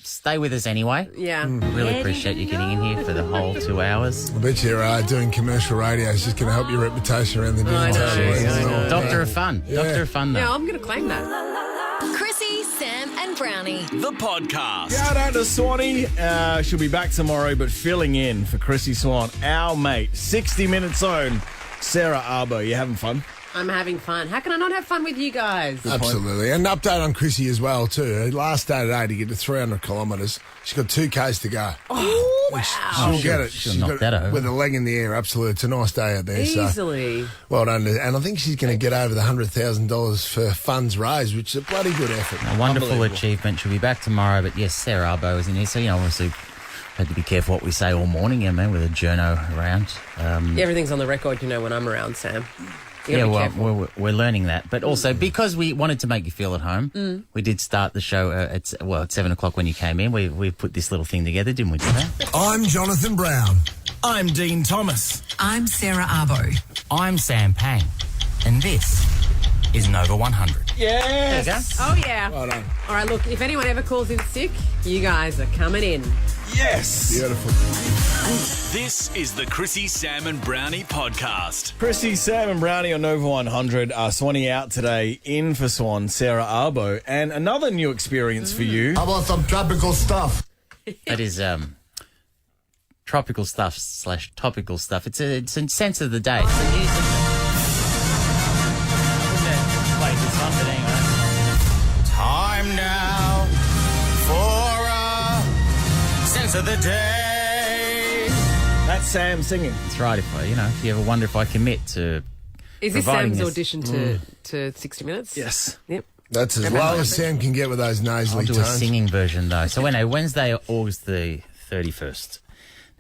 Speaker 4: stay with us anyway.
Speaker 2: Yeah.
Speaker 4: Really appreciate you getting in here for the whole 2 hours.
Speaker 3: I bet you're doing commercial radio is just going to help your reputation around the dinner
Speaker 2: I
Speaker 3: table.
Speaker 2: know.
Speaker 4: Doctor of Fun.
Speaker 3: Yeah.
Speaker 4: Doctor of Fun, though.
Speaker 2: Yeah, I'm going to claim that.
Speaker 15: Chrissie, Sam, and Brownie.
Speaker 6: The podcast.
Speaker 1: Shout out to Swanee. She'll be back tomorrow, but filling in for Chrissie Swan, our mate, 60 Minutes own, Sarah Arbo. You having fun?
Speaker 2: I'm having fun. How can I not have fun with you guys?
Speaker 3: Absolutely. And an update on Chrissie as well, too. Her last day today to get to 300 kilometres. She's got 2 Ks to go.
Speaker 2: Oh, wow.
Speaker 3: She'll get it.
Speaker 4: She'll knock that over.
Speaker 3: With a leg in the air, absolutely. It's a nice day out there.
Speaker 2: Easily.
Speaker 3: So, well done. And I think she's going to get over the $100,000 for funds raised, which is a bloody good effort.
Speaker 4: A wonderful achievement. She'll be back tomorrow. But yes, Sarah Arbo is in here. So, obviously, had to be careful what we say all morning, with a journo around.
Speaker 2: Everything's on the record, when I'm around, Sam.
Speaker 4: Yeah, we're learning that. But also, because we wanted to make you feel at home, we did start the show at 7 o'clock when you came in. We put this little thing together, didn't we, Dino?
Speaker 7: I'm Jonathan Brown.
Speaker 1: I'm Dean Thomas.
Speaker 5: I'm Sarah Arbo.
Speaker 4: I'm Sam Pang. And this is Nova 100.
Speaker 1: Yes.
Speaker 4: There you go.
Speaker 2: Oh, yeah.
Speaker 3: Well done.
Speaker 2: All right, look, if anyone ever calls in sick, you guys are coming in.
Speaker 1: Yes.
Speaker 3: Beautiful.
Speaker 6: This is the Chrissie, Sam and Brownie podcast.
Speaker 1: Chrissie, Sam and Brownie on Nova 100. Swanee out today, in for Swan, Sarah Arbo. And another new experience for you.
Speaker 7: How about some tropical stuff?
Speaker 4: That is tropical stuff / topical stuff. It's a sense of the day. It's the news, isn't it? Wait, this one, but anyway. Time now for a sense of the day.
Speaker 1: That That's Sam singing.
Speaker 4: That's right. If you ever wonder if I commit to
Speaker 2: Is this
Speaker 4: providing
Speaker 2: Sam's
Speaker 4: this-
Speaker 2: audition to 60 Minutes?
Speaker 1: Yes.
Speaker 2: Yep.
Speaker 3: That's as low as Sam can get with those nasally
Speaker 4: I'll do
Speaker 3: tones.
Speaker 4: a singing version, though. So, Wednesday, August the 31st.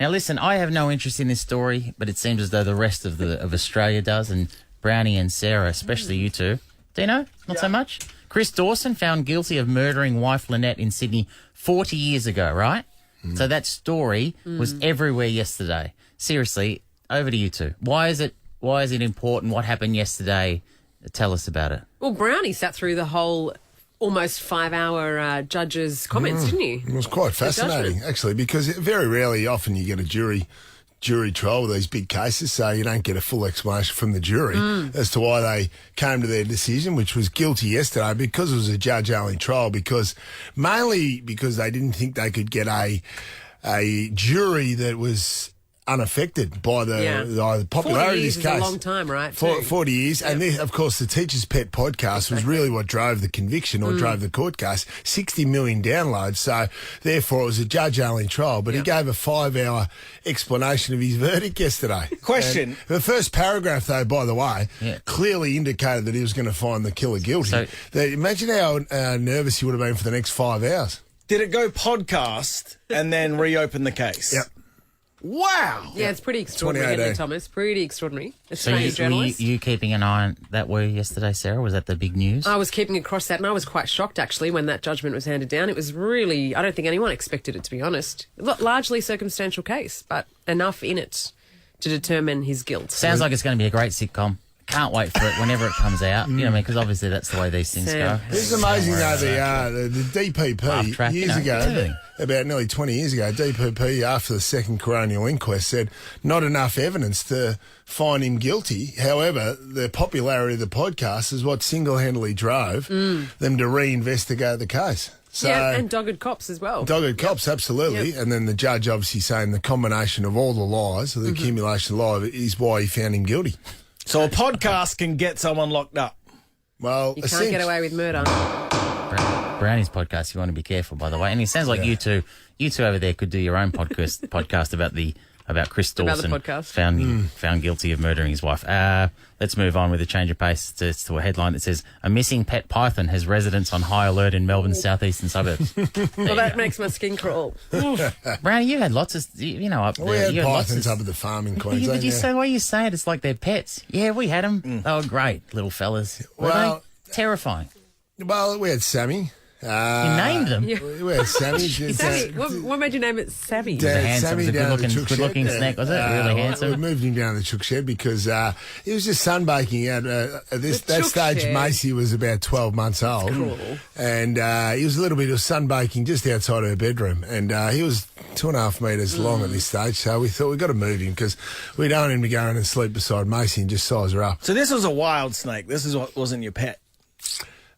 Speaker 4: Now, listen, I have no interest in this story, but it seems as though the rest of Australia does, and Brownie and Sarah, especially you two. Dino, not so much? Chris Dawson found guilty of murdering wife Lynette in Sydney 40 years ago, right? So that story was everywhere yesterday. Seriously, over to you two. Why is it important? What happened yesterday? Tell us about it.
Speaker 2: Well, Brownie sat through the whole almost 5-hour judge's comments, didn't he?
Speaker 3: It was quite fascinating, actually, because very rarely, often you get a jury trial with these big cases, so you don't get a full explanation from the jury as to why they came to their decision, which was guilty yesterday, because it was a judge-only trial, mainly because they didn't think they could get a jury that was unaffected by the popularity of this
Speaker 2: 40 years
Speaker 3: case.
Speaker 2: is a long time, right?
Speaker 3: 40 years. Yep. And then, of course, the Teacher's Pet podcast was really what drove the conviction or drove the court case. 60 million downloads. So, therefore, it was a judge-only trial. But he gave a 5-hour explanation of his verdict yesterday.
Speaker 1: Question.
Speaker 3: And the first paragraph, though, by the way, clearly indicated that he was going to find the killer guilty. Imagine how nervous he would have been for the next 5 hours.
Speaker 1: Did it go podcast and then reopen the case?
Speaker 3: Yep.
Speaker 1: Wow.
Speaker 2: Yeah, it's pretty extraordinary, isn't it, Thomas? Pretty extraordinary. Australian journalist.
Speaker 4: Were you keeping an eye on that yesterday, Sarah? Was that the big news?
Speaker 2: I was keeping across that, and I was quite shocked, actually, when that judgment was handed down. It was really, I don't think anyone expected it, to be honest. Largely circumstantial case, but enough in it to determine his guilt.
Speaker 4: Sounds like it's going to be a great sitcom. Can't wait for it whenever it comes out. You know what I mean? Because obviously that's the way these things go.
Speaker 3: It's amazing, though, the DPP years ago, about nearly 20 years ago, DPP, after the second coronial inquest, said not enough evidence to find him guilty. However, the popularity of the podcast is what single-handedly drove them to reinvestigate the case. So,
Speaker 2: yeah, and dogged cops as well.
Speaker 3: Dogged cops, absolutely. And then the judge obviously saying the combination of all the lies, or the accumulation of lies, is why he found him guilty.
Speaker 1: So a podcast can get someone locked up.
Speaker 3: Well,
Speaker 2: you can't get away with murder.
Speaker 4: Brownie's podcast, you want to be careful, by the way. And it sounds like you two over there could do your own podcast about Chris Dawson found guilty of murdering his wife. Let's move on with a change of pace to a headline that says, a missing pet python has residents on high alert in Melbourne's southeastern suburbs.
Speaker 2: Well, that makes my skin crawl.
Speaker 4: Brownie, you had lots of, up there.
Speaker 3: We had pythons up at the farm in Queensland.
Speaker 4: The way you say it, it's like they're pets. Yeah, we had them. They were great, little fellas.
Speaker 3: Well,
Speaker 4: terrifying.
Speaker 3: Well, we had Sammy.
Speaker 4: You named them.
Speaker 3: We had Sammy.
Speaker 2: Sammy. What made you name it Sammy?
Speaker 3: Sammy down the chook
Speaker 4: good-looking
Speaker 3: shed.
Speaker 4: snack, was it? Really handsome.
Speaker 3: We moved him down the chook shed because he was just sunbaking at that stage.
Speaker 2: Shed.
Speaker 3: Macy was about 12 months old, and he was a little bit of sunbaking just outside her bedroom, and he was 2.5 metres long at this stage. So we thought we've got to move him because we don't want him to go in and sleep beside Macy and just size her up.
Speaker 1: So this was a wild snake. This is what wasn't your pet.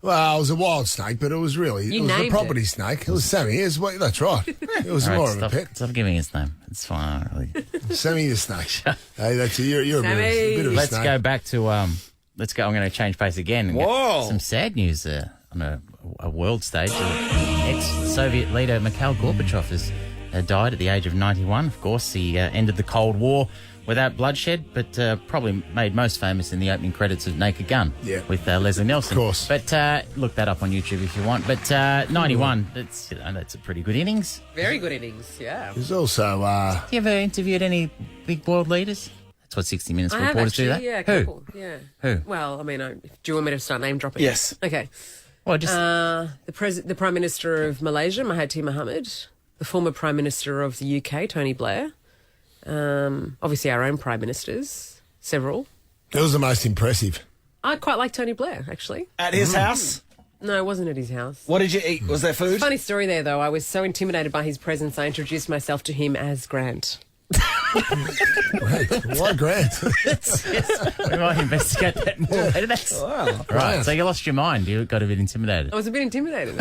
Speaker 3: Well, it was a wild snake, but it was really a property snake. It was Sammy. That's right. It was more of a pet.
Speaker 4: Stop giving his name. It's fine. Really.
Speaker 3: Sammy the snake. Hey, you're a bit of a
Speaker 4: Let's
Speaker 3: snake.
Speaker 4: go back to I'm going to change pace again and get some sad news on a world stage. Ex-Soviet leader Mikhail Gorbachev has died at the age of 91. Of course, he ended the Cold War without bloodshed, but probably made most famous in the opening credits of Naked Gun with Leslie Nielsen.
Speaker 3: Of course.
Speaker 4: But look that up on YouTube if you want. But 91, that's a pretty good innings.
Speaker 2: Very good innings, yeah.
Speaker 3: There's also...
Speaker 4: Have you ever interviewed any big world leaders? That's what 60 Minutes reporters do that?
Speaker 2: Yeah, a couple. Yeah.
Speaker 4: Who?
Speaker 2: Well, I mean, do you want me to start name dropping?
Speaker 1: Yes.
Speaker 2: Okay.
Speaker 4: Well, just...
Speaker 2: the Prime Minister of Malaysia, Mahathir Mohamad, the former Prime Minister of the UK, Tony Blair, obviously our own Prime Ministers, several.
Speaker 3: It was the most impressive.
Speaker 2: I quite like Tony Blair, actually.
Speaker 1: At his house?
Speaker 2: No, it wasn't at his house.
Speaker 1: What did you eat? Was there food?
Speaker 2: Funny story there, though. I was so intimidated by his presence, I introduced myself to him as Grant.
Speaker 3: Why Grant?
Speaker 4: We might investigate that more later. Right, so you lost your mind. You got a bit intimidated.
Speaker 2: I was a bit intimidated.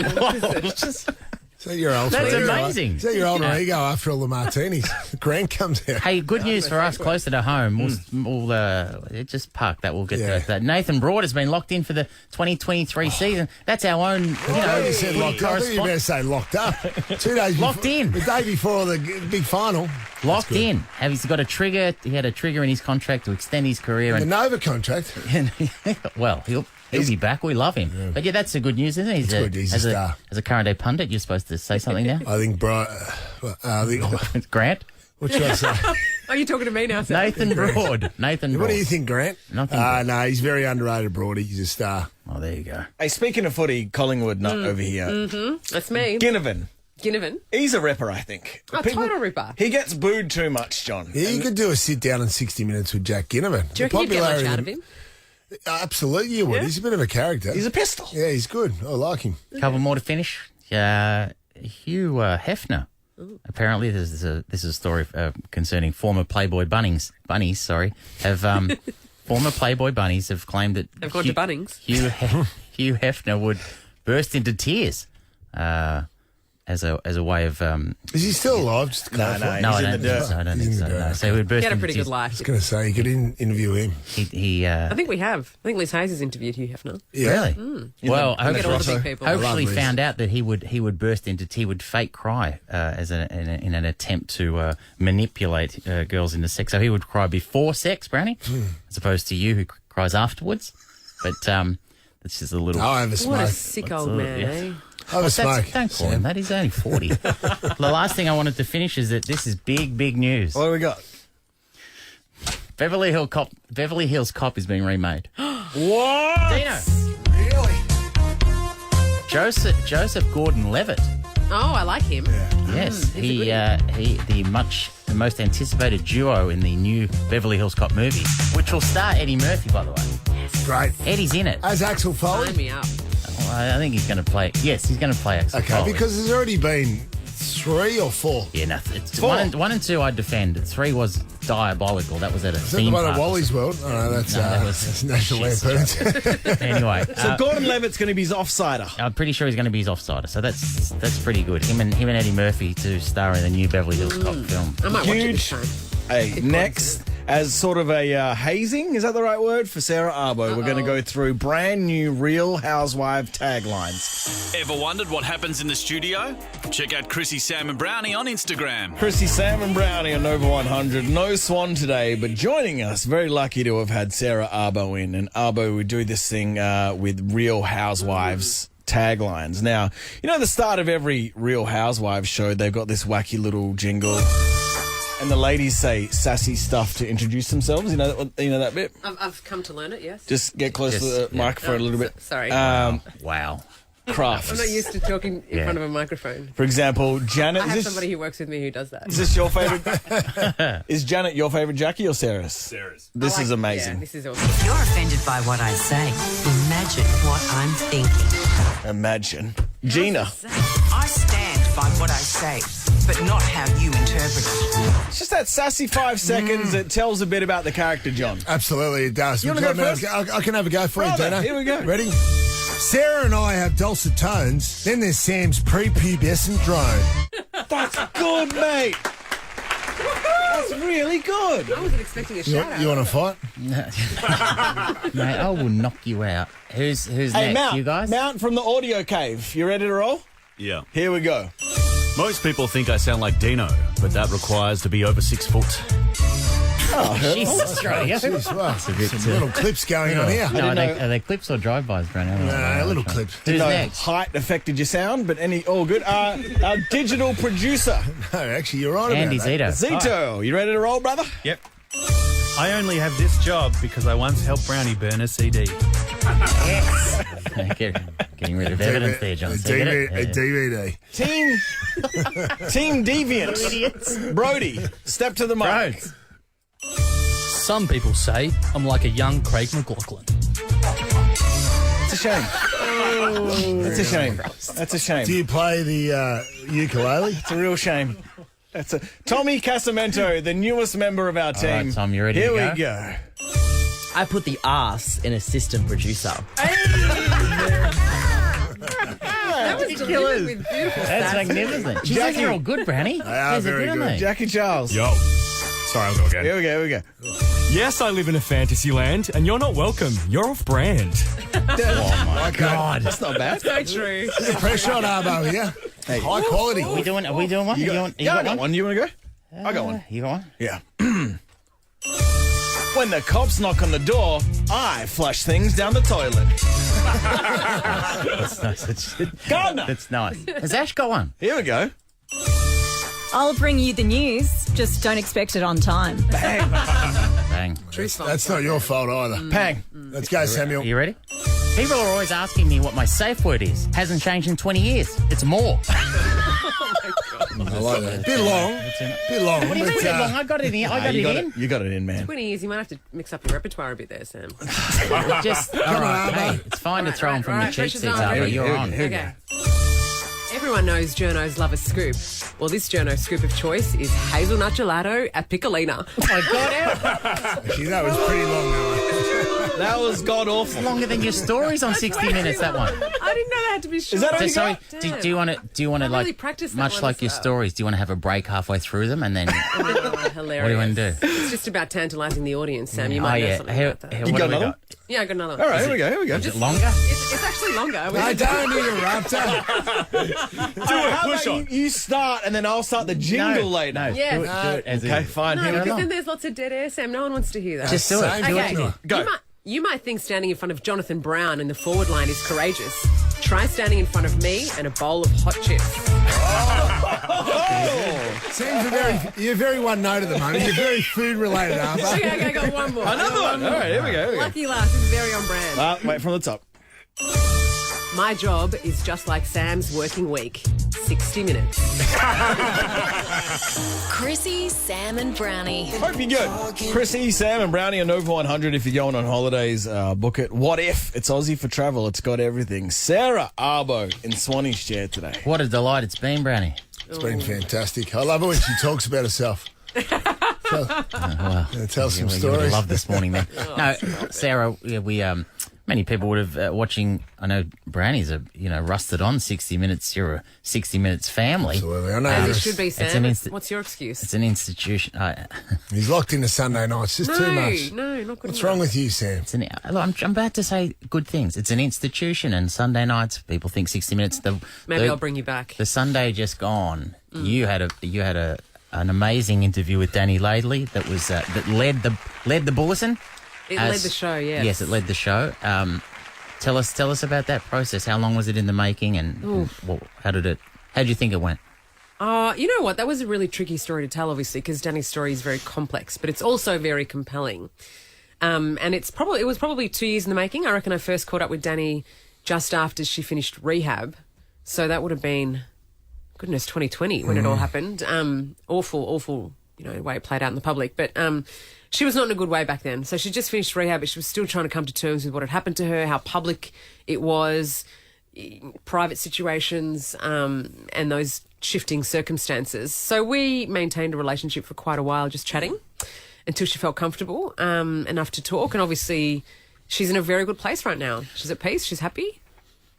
Speaker 3: Is that your alter
Speaker 4: That's
Speaker 3: ego?
Speaker 4: amazing.
Speaker 3: Is that your alter ego after all the martinis? Grant comes out.
Speaker 4: Hey, good news for us closer to home. We'll just park that. We'll get to that. Nathan Broad has been locked in for the 2023 season. That's our own,
Speaker 3: you said locked up. I thought you were going to say locked up. 2 days
Speaker 4: locked in.
Speaker 3: The day before the big final.
Speaker 4: Locked in. He's got a trigger. He had a trigger in his contract to extend his career.
Speaker 3: The Nova contract.
Speaker 4: Well, he'll be back. We love him. Yeah. But yeah, that's the good news, isn't it?
Speaker 3: He's a star.
Speaker 4: As a current day pundit, you're supposed to say something now.
Speaker 3: I think
Speaker 4: Grant.
Speaker 3: What should I say?
Speaker 2: Are you talking to me now, sir?
Speaker 4: Nathan Broad.
Speaker 3: What do you think, Grant?
Speaker 4: Nothing.
Speaker 3: No, he's very underrated, Brodie. He's a star.
Speaker 4: Oh, there you go.
Speaker 1: Hey, speaking of footy, Collingwood nut over here.
Speaker 2: Mm-hmm. That's me.
Speaker 1: Ginnivan. He's a ripper, I think.
Speaker 2: Total ripper.
Speaker 1: He gets booed too much, John.
Speaker 3: Yeah, you could do a sit down in 60 Minutes with Jack Ginnivan.
Speaker 2: Do you reckon you'd get much out of him?
Speaker 3: Absolutely, you would.
Speaker 2: Yeah.
Speaker 3: He's a bit of a character.
Speaker 1: He's a pistol.
Speaker 3: Yeah, he's good. I like him.
Speaker 4: Couple more to finish. Hugh Hefner. Apparently, this is a story concerning former Playboy bunnies. Former Playboy bunnies have claimed that
Speaker 2: they've gone to Bunnings.
Speaker 4: Hugh Hefner would burst into tears as a way of.
Speaker 3: Is he still alive?
Speaker 1: No,
Speaker 4: I don't think so. No. So he would burst.
Speaker 2: He had a
Speaker 4: into
Speaker 2: pretty
Speaker 4: tears.
Speaker 2: good life.
Speaker 3: I was going to say, you could interview him.
Speaker 2: I think we have. I think Liz Hayes has interviewed Hugh Hefner.
Speaker 3: Yeah.
Speaker 4: Really? Well, hopefully
Speaker 2: people.
Speaker 4: found out that he would burst into tears, would fake cry in an attempt to manipulate girls into sex. So he would cry before sex, Brownie, as opposed to you who cries afterwards. But that's just a little.
Speaker 3: I have a smoke.
Speaker 2: What a sick old man, eh?
Speaker 3: I have a smoke.
Speaker 4: Don't call him that. He's only 40. The last thing I wanted to finish is that this is big news.
Speaker 1: What do we got?
Speaker 4: Beverly Hills Cop is being remade.
Speaker 1: What?
Speaker 4: Dino.
Speaker 3: Really?
Speaker 4: Joseph Gordon-Levitt.
Speaker 2: Oh, I like him.
Speaker 4: Yes, the most anticipated duo in the new Beverly Hills Cop movie, which will star Eddie Murphy, by the way.
Speaker 2: Yes.
Speaker 3: Great.
Speaker 4: Eddie's in it.
Speaker 3: As Axel Foley?
Speaker 2: Sign me up.
Speaker 4: I think he's going to play. Yes, he's going to play Axel Foley.
Speaker 3: Okay, because there's already been 3 or 4.
Speaker 4: Yeah, nothing. It's 1 and 2 I'd defend. 3 was diabolical. That was at a
Speaker 3: Is that
Speaker 4: theme
Speaker 3: the one
Speaker 4: park.
Speaker 3: at Wally's World? Oh, no, that's National Lampoon's.
Speaker 4: Anyway.
Speaker 1: So Gordon Levitt's going to be his offsider.
Speaker 4: I'm pretty sure he's going to be his offsider. So that's pretty good. Him and Eddie Murphy to star in the new Beverly Hills Cop film.
Speaker 2: I might watch it this time.
Speaker 1: Hey, next, as sort of a hazing, is that the right word, for Sarah Arbo, we're going to go through brand new Real Housewife taglines.
Speaker 6: Ever wondered what happens in the studio? Check out Chrissie, Sam and Brownie on Instagram.
Speaker 1: Chrissie, Sam and Brownie on Nova 100. No Swan today, but joining us, very lucky to have had Sarah Arbo in. And Arbo, we do this thing with Real Housewives taglines. Now, you know the start of every Real Housewives show, they've got this wacky little jingle. And the ladies say sassy stuff to introduce themselves. You know that bit?
Speaker 2: I've come to learn it, yes.
Speaker 1: Just get close to the microphone a little bit.
Speaker 2: Sorry.
Speaker 4: Wow.
Speaker 1: Craft.
Speaker 2: I'm not used to talking in front of a microphone.
Speaker 1: For example, Janet...
Speaker 2: I have somebody who works with me who does that.
Speaker 1: Is this your favourite? Is Janet your favourite Jackie or Sarah's?
Speaker 21: Sarah's.
Speaker 1: This is amazing.
Speaker 2: Yeah, this is awesome.
Speaker 22: If you're offended by what I say, imagine what I'm thinking.
Speaker 1: Imagine. Gina.
Speaker 22: I stand by what I say, but not how you interpret it.
Speaker 1: It's just that sassy 5 seconds that tells a bit about the character, John.
Speaker 3: Absolutely, it does.
Speaker 1: You want to go first?
Speaker 3: I can have a go for you, Dana.
Speaker 1: Here we go.
Speaker 3: Ready? Sarah and I have dulcet tones. Then there's Sam's prepubescent drone.
Speaker 1: That's good, mate. That's really good.
Speaker 2: I wasn't expecting a shout out.
Speaker 3: You want to fight?
Speaker 4: Mate, I will knock you out. Who's next?
Speaker 1: Mount,
Speaker 4: You guys?
Speaker 1: Mount from the audio cave. You ready to roll?
Speaker 21: Yeah.
Speaker 1: Here we go.
Speaker 21: Most people think I sound like Dino, but that requires to be over 6 foot.
Speaker 1: Oh,
Speaker 4: Jesus, Australia.
Speaker 3: Some little clips going on here.
Speaker 4: No, are they clips or drive-bys, Brandon?
Speaker 3: No, little clips.
Speaker 4: Who's
Speaker 1: no
Speaker 4: next?
Speaker 1: Height affected your sound, but all good. Our digital producer.
Speaker 3: No, actually, you're right
Speaker 4: Andy
Speaker 3: about that.
Speaker 4: Zito.
Speaker 1: Zito, you ready to roll, brother?
Speaker 21: Yep. I only have this job because I once helped Brownie burn a CD.
Speaker 4: Yes. Getting rid of evidence there, John.
Speaker 3: A DVD.
Speaker 1: Team Deviant. Idiots. Brodie, step to the mic.
Speaker 23: Some people say I'm like a young Craig McLaughlin.
Speaker 1: It's a shame. It's a shame. That's a shame.
Speaker 3: Do you play the ukulele?
Speaker 1: It's a real shame. That's Tommy Casamento, the newest member of our team.
Speaker 4: All right, Tom, you ready
Speaker 1: Here
Speaker 4: to go?
Speaker 1: we go.
Speaker 24: I put the arse in assistant producer.
Speaker 2: That was delivered with beautiful
Speaker 4: That's
Speaker 2: sass.
Speaker 4: magnificent. Geez, those are all good, Brownie.
Speaker 3: They are very good.
Speaker 1: Jackie Charles.
Speaker 21: Yo. Sorry, I'll go again.
Speaker 1: Here we go.
Speaker 21: Yes, I live in a fantasy land, and you're not welcome. You're off-brand.
Speaker 4: Oh, my God.
Speaker 1: That's not bad.
Speaker 2: So true.
Speaker 3: There's a pressure on Arbo here.
Speaker 1: Hey.
Speaker 3: High quality.
Speaker 4: Are we doing one?
Speaker 1: I got one. You want to go? I got one.
Speaker 4: You got one?
Speaker 1: Yeah. When the cops knock on the door, I flush things down the toilet.
Speaker 4: That's nice.
Speaker 1: Gardner.
Speaker 4: That's nice. Has Ash got one?
Speaker 1: Here we go.
Speaker 8: I'll bring you the news, just don't expect it on time.
Speaker 4: Bang.
Speaker 3: That's not your fault either.
Speaker 1: Bang.
Speaker 3: Let's go, Samuel.
Speaker 4: You ready? People are always asking me what my safe word is. Hasn't changed in 20 years. It's more.
Speaker 3: I like that. Bit long. Bit long.
Speaker 4: What do you mean bit long? I got it in. I got it in.
Speaker 1: You got it in, man.
Speaker 2: 20 years, you might have to mix up your repertoire a bit there, Sam.
Speaker 4: Just, all right, hey, it's fine to throw them from the cheap seats, Arvo. You're on.
Speaker 2: Okay. Everyone knows journos love a scoop. Well, this journo scoop of choice is hazelnut gelato at Piccolina.
Speaker 4: Oh, my God.
Speaker 3: Actually, that was pretty long, though.
Speaker 1: That was god-awful.
Speaker 4: Longer than your stories on 60 Minutes, that one.
Speaker 2: I didn't know that had to be short.
Speaker 1: Is that
Speaker 4: Sorry, do you want to
Speaker 2: really
Speaker 4: like,
Speaker 2: practiced that
Speaker 4: much
Speaker 2: one
Speaker 4: like
Speaker 2: as
Speaker 4: your
Speaker 2: well.
Speaker 4: stories, do you want to have a break halfway through them and then
Speaker 2: Hilarious.
Speaker 4: what do you want to do?
Speaker 2: It's just about tantalising the audience, Sam. You might know something about that.
Speaker 1: You got another one?
Speaker 2: Yeah, I got another one.
Speaker 1: All right, here we go.
Speaker 4: Is it longer?
Speaker 2: It's actually longer.
Speaker 3: No, don't interrupt her.
Speaker 1: How about you start and then I'll start the jingle later?
Speaker 4: No,
Speaker 2: Yes.
Speaker 4: do it as
Speaker 1: Okay, fine.
Speaker 2: No,
Speaker 1: Here we
Speaker 2: because
Speaker 1: go.
Speaker 2: then there's lots of dead air, Sam. No one wants to hear that.
Speaker 4: Just do it.
Speaker 3: Same
Speaker 4: Do
Speaker 2: Okay.
Speaker 4: it.
Speaker 1: Go.
Speaker 2: You might think standing in front of Jonathan Brown in the forward line is courageous. Try standing in front of me and a bowl of hot chips.
Speaker 3: Seems you're very one note at the moment. You're very food related, aren't you?
Speaker 2: Okay, I got one more.
Speaker 1: Another one. All right, here we go.
Speaker 2: Lucky last. This is very on brand.
Speaker 1: Wait, from the top.
Speaker 2: My job is just like Sam's working week. 60 minutes.
Speaker 15: Chrissie, Sam and Brownie.
Speaker 1: Hope you're good. Chrissie, Sam and Brownie on Over 100 if you're going on holidays. Book it. What if? It's Aussie for travel. It's got everything. Sarah Arbo in Swanee's chair today.
Speaker 4: What a delight it's been, Brownie.
Speaker 3: It's been fantastic. I love it when she talks about herself. Tell some
Speaker 4: You would
Speaker 3: stories.
Speaker 4: have loved this morning, then. No, Sarah, we many people would have watching. I know Brownie's rusted on 60 Minutes. You're a 60 Minutes family.
Speaker 3: Absolutely, I know.
Speaker 2: As it should be, Sam.
Speaker 4: It's
Speaker 2: What's your excuse?
Speaker 4: It's an institution.
Speaker 3: He's locked into Sunday nights. Just too much.
Speaker 2: No, not good
Speaker 3: What's
Speaker 2: enough.
Speaker 3: wrong with you, Sam?
Speaker 4: I'm about to say good things. It's an institution, and Sunday nights people think 60 Minutes.
Speaker 2: Maybe I'll bring you back.
Speaker 4: The Sunday just gone. You had an amazing interview with Danny Laidley that was that led the bulletin.
Speaker 2: It led the show, yes.
Speaker 4: Yes, it led the show. Tell us about that process. How long was it in the making, and how did you think it went?
Speaker 2: You know what? That was a really tricky story to tell, obviously, because Danny's story is very complex, but it's also very compelling. And it was probably 2 years in the making. I reckon I first caught up with Danny just after she finished rehab, so that would have been, goodness, 2020 when it all happened. Awful, the way it played out in the public, but she was not in a good way back then. So she just finished rehab, but she was still trying to come to terms with what had happened to her, how public it was, private situations, and those shifting circumstances. So we maintained a relationship for quite a while, just chatting until she felt comfortable enough to talk. And obviously she's in a very good place right now. She's at peace, she's happy,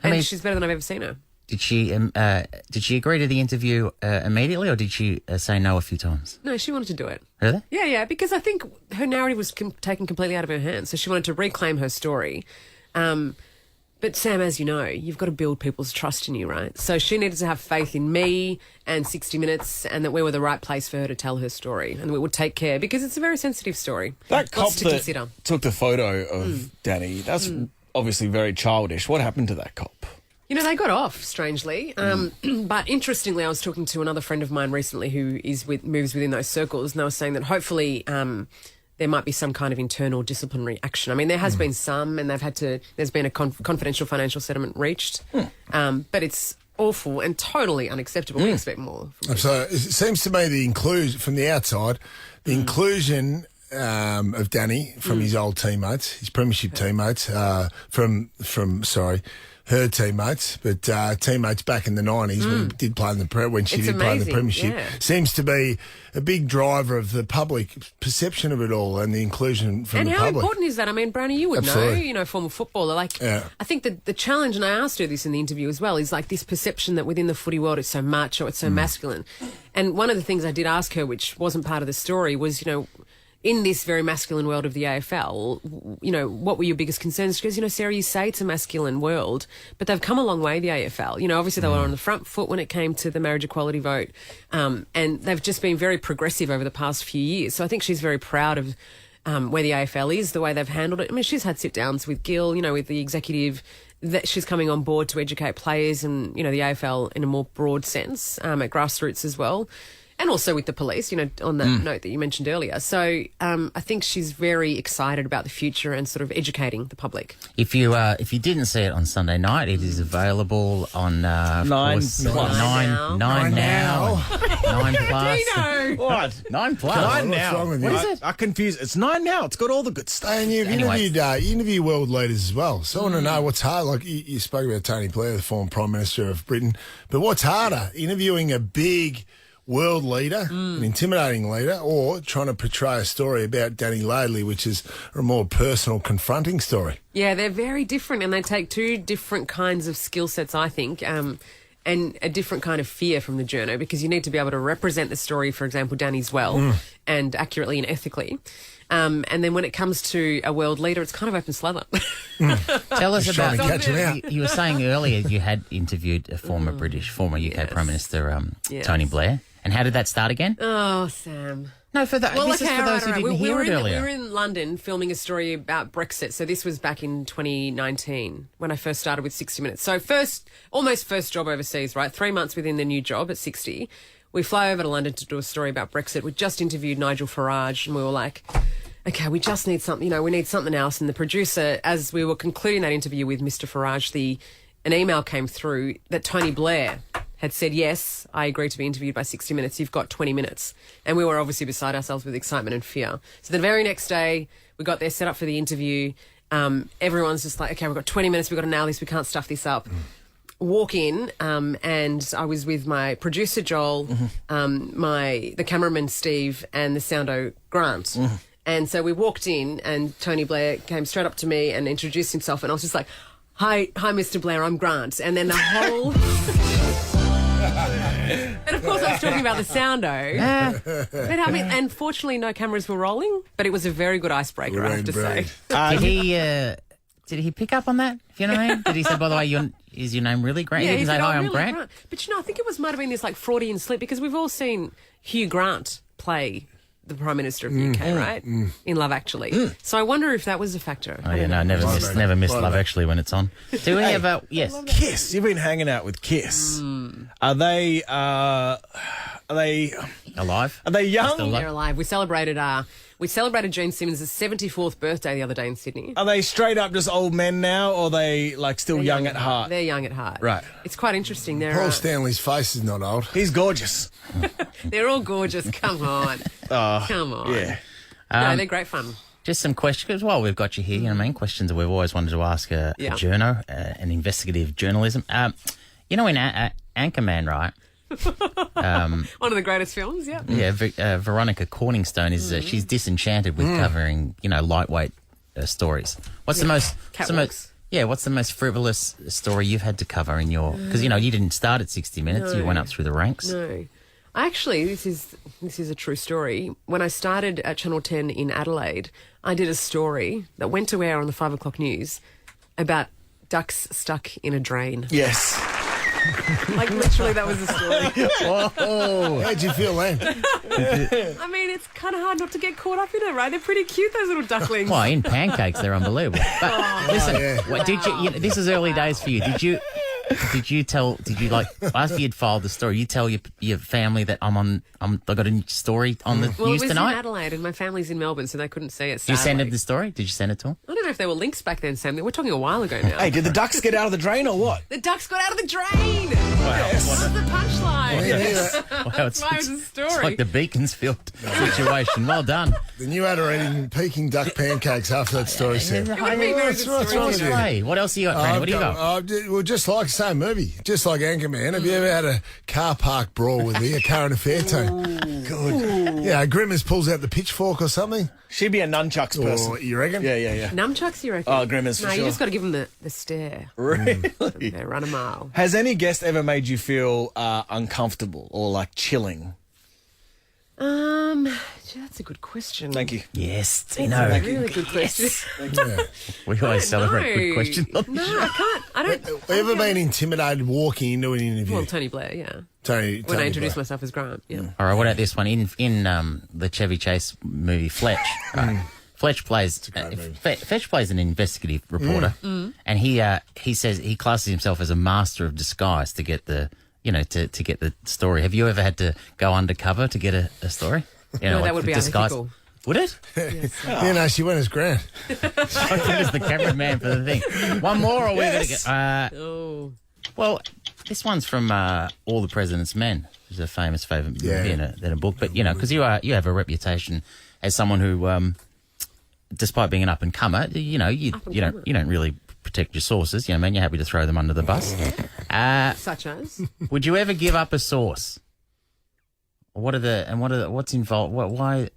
Speaker 2: and she's better than I've ever seen her.
Speaker 4: Did she agree to the interview immediately, or did she say no a few times?
Speaker 2: No, she wanted to do it.
Speaker 4: Really?
Speaker 2: Yeah, because I think her narrative was taken completely out of her hands. So she wanted to reclaim her story. But Sam, as you know, you've got to build people's trust in you, right? So she needed to have faith in me and 60 Minutes, and that we were the right place for her to tell her story, and we would take care, because it's a very sensitive story.
Speaker 1: That cop
Speaker 2: Lots to consider.
Speaker 1: took the photo of Danny, that's obviously very childish. What happened to that cop?
Speaker 2: They got off, strangely. But interestingly, I was talking to another friend of mine recently who moves within those circles, and they were saying that hopefully there might be some kind of internal disciplinary action. I mean, there has been some, and there's been a confidential financial settlement reached. But it's awful and totally unacceptable. We expect more.
Speaker 3: So it seems to me from the outside, the inclusion of Danny from his old teammates, his premiership teammates, her teammates, but teammates back in the 90s when he did play in when she did play in the premiership, seems to be a big driver of the public perception of it all and the inclusion from the public.
Speaker 2: And how important is that? I mean, Brownie, you would
Speaker 3: Absolutely.
Speaker 2: know, former footballer. I think that the challenge, and I asked her this in the interview as well, is like this perception that within the footy world it's so macho, it's so masculine. And one of the things I did ask her, which wasn't part of the story, was, in this very masculine world of the AFL, what were your biggest concerns? She goes, Sarah, you say it's a masculine world, but they've come a long way, the AFL. Obviously they were on the front foot when it came to the marriage equality vote, and they've just been very progressive over the past few years. So I think she's very proud of where the AFL is, the way they've handled it. I mean, she's had sit-downs with Gil, with the executive, that she's coming on board to educate players and, the AFL in a more broad sense, at grassroots as well. And also with the police, on that note that you mentioned earlier. So I think she's very excited about the future and sort of educating the public.
Speaker 4: If you didn't see it on Sunday night, it is available on 9
Speaker 1: now.
Speaker 4: 9 plus.
Speaker 2: Dino!
Speaker 1: What?
Speaker 4: 9 plus.
Speaker 1: 9
Speaker 3: What's
Speaker 1: now.
Speaker 3: wrong with
Speaker 1: What
Speaker 3: you?
Speaker 1: is it? I confuse. It's 9 now. It's got all the good stuff.
Speaker 3: And you've interviewed, you interview world leaders as well. So I want to know what's hard. Like you spoke about Tony Blair, the former Prime Minister of Britain. But what's harder, interviewing a big world leader, an intimidating leader, or trying to portray a story about Danny Laidley, which is a more personal, confronting story?
Speaker 2: Yeah, they're very different, and they take two different kinds of skill sets, I think, and a different kind of fear from the journo, because you need to be able to represent the story, for example, Danny's well, and accurately and ethically. And then when it comes to a world leader, it's kind of open slather.
Speaker 4: Tell us
Speaker 3: Just
Speaker 4: about.
Speaker 3: trying to catch him out.
Speaker 4: You were saying earlier you had interviewed a former UK Prime Minister, Tony Blair. And how did that start again?
Speaker 2: Oh, Sam.
Speaker 4: No, for those who didn't hear it earlier.
Speaker 2: We were in London filming a story about Brexit. So this was back in 2019 when I first started with 60 Minutes. So almost first job overseas, right? 3 months within the new job at 60. We fly over to London to do a story about Brexit. We just interviewed Nigel Farage and we were like, okay, we just need something, we need something else. And the producer, as we were concluding that interview with Mr. Farage, an email came through that Tony Blair had said, yes, I agree to be interviewed by 60 Minutes. You've got 20 minutes. And we were obviously beside ourselves with excitement and fear. So the very next day, we got there, set up for the interview. Everyone's just like, okay, we've got 20 minutes. We've got to nail this. We can't stuff this up. Walk in, and I was with my producer, Joel, the cameraman, Steve, and the soundo, Grant. And so we walked in, and Tony Blair came straight up to me and introduced himself. And I was just like, hi, Mr. Blair, I'm Grant. And then the whole... And of course I was talking about the soundo. But I mean, and fortunately no cameras were rolling, but it was a very good icebreaker, I have to say.
Speaker 4: Did he pick up on that, if you know what I mean? Did he say, by the way, is your name really Grant?
Speaker 2: Yeah,
Speaker 4: he didn't say, hi, I'm
Speaker 2: really
Speaker 4: Grant?
Speaker 2: But I think it might have been this like Freudian slip, because we've all seen Hugh Grant play the Prime Minister of the UK, right? In Love Actually. So I wonder if that was a factor.
Speaker 4: Oh, yeah, no, never miss Love Actually when it's on. Do we have a... Yes.
Speaker 1: Kiss. You've been hanging out with Kiss. Are they
Speaker 4: alive?
Speaker 1: Are they young?
Speaker 2: They're alive. We celebrated Gene Simmons' 74th birthday the other day in Sydney.
Speaker 1: Are they straight up just old men now, or are they still young at heart?
Speaker 2: They're young at heart.
Speaker 1: Right.
Speaker 2: It's quite interesting.
Speaker 3: Paul Stanley's face is not old.
Speaker 1: He's gorgeous.
Speaker 2: They're all gorgeous. Come on. Come on.
Speaker 1: Yeah.
Speaker 2: No, they're great fun.
Speaker 4: Just some questions. While we've got you here, questions that we've always wanted to ask a journo, an investigative journalism. In Anchorman, right?
Speaker 2: One of the greatest films, yeah.
Speaker 4: Yeah, Veronica Corningstone is she's disenchanted with covering lightweight stories. What's the most frivolous story you've had to cover in your? Because you didn't start at 60 Minutes, you went up through the ranks.
Speaker 2: No, actually, this is a true story. When I started at Channel 10 in Adelaide, I did a story that went to air on the 5 o'clock news about ducks stuck in a drain.
Speaker 1: Yes.
Speaker 2: Like, literally, that was the story.
Speaker 3: Whoa. How'd you feel then?
Speaker 2: I mean, it's kind of hard not to get caught up in it, right? They're pretty cute, those little ducklings.
Speaker 4: Well, in pancakes, they're unbelievable. But listen, did you? This is early days for you. Did you after you'd filed the story, you tell your family that I got a story on the news tonight?
Speaker 2: Well, it was in Adelaide and my family's in Melbourne, so they couldn't see it.
Speaker 4: Did you send them the story? Did you send it to them?
Speaker 2: I don't know if there were links back then, Sam. We're talking a while ago now.
Speaker 1: Hey, did the ducks get out of the drain or what?
Speaker 2: The ducks got out of the drain!
Speaker 4: Wow.
Speaker 2: Yes. What was the punchline?
Speaker 4: That's
Speaker 2: why it was a story.
Speaker 4: It's like the Beaconsfield situation. Well done.
Speaker 3: Then you had her eating Peking duck pancakes after that story, Sam.
Speaker 4: What else you got, Brownie? What do you got?
Speaker 3: Well, just like the same movie, just like Anchorman. Have you ever had a car park brawl with a current affair team? Good. Yeah, Grimmers pulls out the pitchfork or something.
Speaker 1: She'd be a nunchucks person.
Speaker 3: You reckon?
Speaker 1: Yeah.
Speaker 2: Nunchucks, you reckon?
Speaker 1: Oh, Grimmers for sure.
Speaker 2: No, you just got to give them the stare.
Speaker 1: Really?
Speaker 2: Yeah, run a mile.
Speaker 1: Has any guest ever made you feel uncomfortable or like chilling?
Speaker 2: Gee, that's a good question.
Speaker 1: Thank you.
Speaker 4: Yes,
Speaker 2: That's
Speaker 4: Dino.
Speaker 2: a really good question.
Speaker 4: We always celebrate good questions.
Speaker 2: No, I can't. I don't.
Speaker 3: Have you ever been intimidated walking into an interview?
Speaker 2: Well, Tony Blair, yeah.
Speaker 3: Tony
Speaker 2: When I introduced
Speaker 3: Blair.
Speaker 2: myself as Grant, yeah.
Speaker 4: All right, what about this one? In the Chevy Chase movie Fletch, right? Fletch plays Fletch plays an investigative reporter, and he says he classes himself as a master of disguise to get the to get the story. Have you ever had to go undercover to get a story?
Speaker 2: No, that would be unethical.
Speaker 4: Would it?
Speaker 3: She went as Grant.
Speaker 4: I think it's the cameraman for the thing. One more, or we're going to get. Well, this one's from All the President's Men, which is a famous favourite movie in a book. But because you have a reputation as someone who, despite being an up and comer, you don't really protect your sources. You're happy to throw them under the bus.
Speaker 2: Such as?
Speaker 4: Would you ever give up a source? What's involved? Why?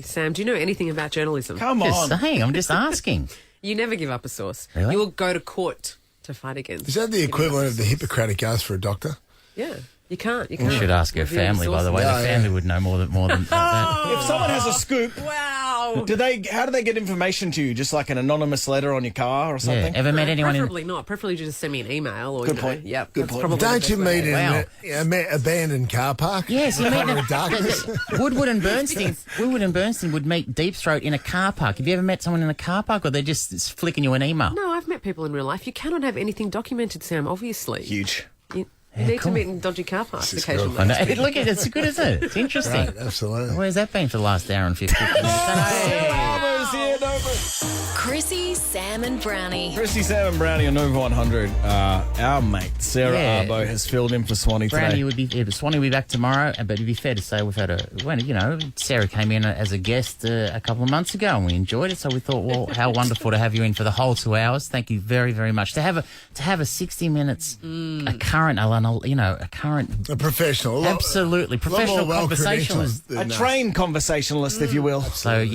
Speaker 2: Sam, do you know anything about journalism?
Speaker 1: Come on.
Speaker 4: Just saying, I'm just asking.
Speaker 2: You never give up a source.
Speaker 4: Really?
Speaker 2: You will go to court to fight against.
Speaker 3: Is that the equivalent of the Hippocratic Oath for a doctor?
Speaker 2: Yeah. You can't.
Speaker 4: You should ask her
Speaker 2: Review
Speaker 4: family, by the way.
Speaker 3: sources.
Speaker 4: The family would know more than that.
Speaker 1: If someone has a scoop,
Speaker 2: Wow.
Speaker 1: how do they get information to you? Just like an anonymous letter on your car or something?
Speaker 4: Ever met anyone
Speaker 2: Preferably not. Preferably just send me an email. Or,
Speaker 1: Good point.
Speaker 2: Yep.
Speaker 1: Good
Speaker 2: that's
Speaker 1: point.
Speaker 2: probably the
Speaker 3: Don't
Speaker 2: best
Speaker 3: you
Speaker 2: way.
Speaker 3: meet in an abandoned car park?
Speaker 4: Yes, you meet
Speaker 3: in darkness.
Speaker 4: Woodward and Bernstein would meet Deep Throat in a car park. Have you ever met someone in a car park, or they're just flicking you an email?
Speaker 2: No, I've met people in real life. You cannot have anything documented, Sam, obviously.
Speaker 1: Huge.
Speaker 2: You need to meet in dodgy car parks occasionally.
Speaker 4: I know. Look, it's good, isn't it? It's interesting.
Speaker 3: Right, absolutely.
Speaker 4: Where's that been for the last hour and 50 minutes?
Speaker 15: Chrissie, Sam and Brownie.
Speaker 1: Chrissie, Sam and Brownie on Nova 100. Our mate, Sarah Arbo, has filled in for Swanee today.
Speaker 4: Swanee will be back tomorrow, but it'd be fair to say we've had Sarah came in as a guest a couple of months ago and we enjoyed it, so we thought, well, how wonderful to have you in for the whole 2 hours. Thank you very, very much. To have a 60 minutes, a
Speaker 3: professional.
Speaker 4: Absolutely. Professional conversationalist.
Speaker 1: A trained conversationalist, if you will.
Speaker 4: So,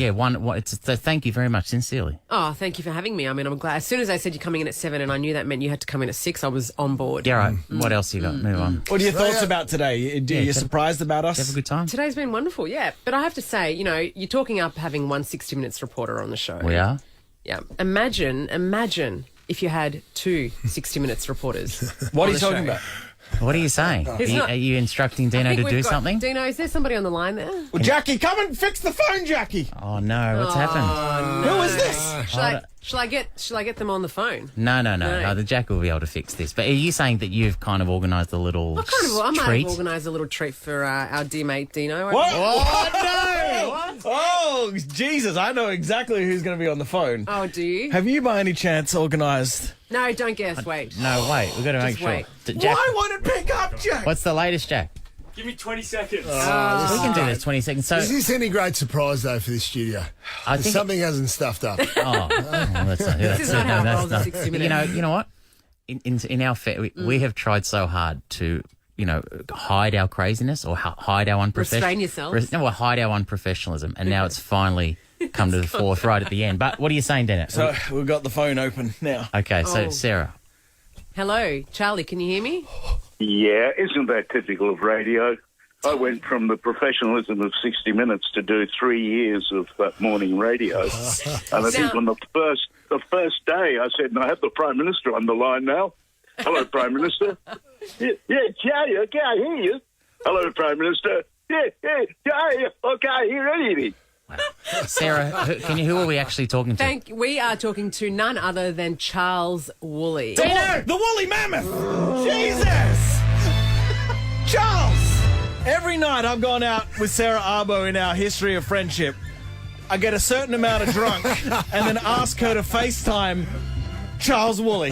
Speaker 4: thank you very much, sincerely.
Speaker 2: Oh, thank you for having me. I mean, I'm glad. As soon as I said you're coming in at 7 and I knew that meant you had to come in at 6, I was on board.
Speaker 4: Yeah, right. What else you got? Move on.
Speaker 1: What are your thoughts about today? Are you surprised about us?
Speaker 4: Have a good time.
Speaker 2: Today's been wonderful, yeah. But I have to say, you're talking up having one 60 Minutes reporter on the show.
Speaker 4: We are?
Speaker 2: Yeah. Imagine if you had two 60 Minutes reporters.
Speaker 1: What are you talking about?
Speaker 4: What are you saying? Are you instructing Dino to do something?
Speaker 2: Dino, is there somebody on the line there?
Speaker 1: Well, Jackie, come and fix the phone, Jackie.
Speaker 4: Oh no, what's happened?
Speaker 1: No. Who is this?
Speaker 2: Shall I get them on the phone?
Speaker 4: No. The Jack will be able to fix this. But are you saying that you've kind of organised a little
Speaker 2: I might
Speaker 4: treat?
Speaker 2: have organised a little treat for our dear mate Dino.
Speaker 1: What?
Speaker 2: Oh,
Speaker 1: no! What? Oh, Jesus, I know exactly who's going to be on the phone.
Speaker 2: Oh, do you?
Speaker 1: Have you by any chance organised...
Speaker 2: No, don't guess. Wait.
Speaker 4: No, wait. We've got to make
Speaker 2: Just wait.
Speaker 4: sure. Jack,
Speaker 1: why won't it pick up, Jack?
Speaker 4: what's the latest, Jack?
Speaker 21: Give me 20 seconds.
Speaker 4: We can do this 20 seconds. So,
Speaker 3: Is this any great surprise, though, for this studio?
Speaker 4: I think
Speaker 3: something hasn't stuffed up.
Speaker 2: This is not how it rolls in 60 minutes.
Speaker 4: You know what? In our we have tried so hard to hide our craziness or hide our unprofessionalism.
Speaker 2: Restrain yourselves.
Speaker 4: Hide our unprofessionalism, and now it's finally come to the forth right at the end. But what are you saying, Dennis?
Speaker 1: So we've got the phone open now.
Speaker 4: Okay, so Sarah.
Speaker 2: Hello, Charlie. Can you hear me?
Speaker 14: Yeah, isn't that typical of radio? I went from the professionalism of 60 Minutes to do 3 years of morning radio. And I think on the first day I said, I have the Prime Minister on the line now. Hello, Prime Minister. Yeah, Charlie, I can't hear you. Hello, Prime Minister. Yeah, Charlie, I can't hear anything.
Speaker 4: Sarah, who are we actually talking to?
Speaker 2: We are talking to none other than Charles Woolley.
Speaker 1: Dino! The Woolly Mammoth! Jesus! Charles! Every night I've gone out with Sarah Arbo in our history of friendship, I get a certain amount of drunk and then ask her to FaceTime Charles Woolley.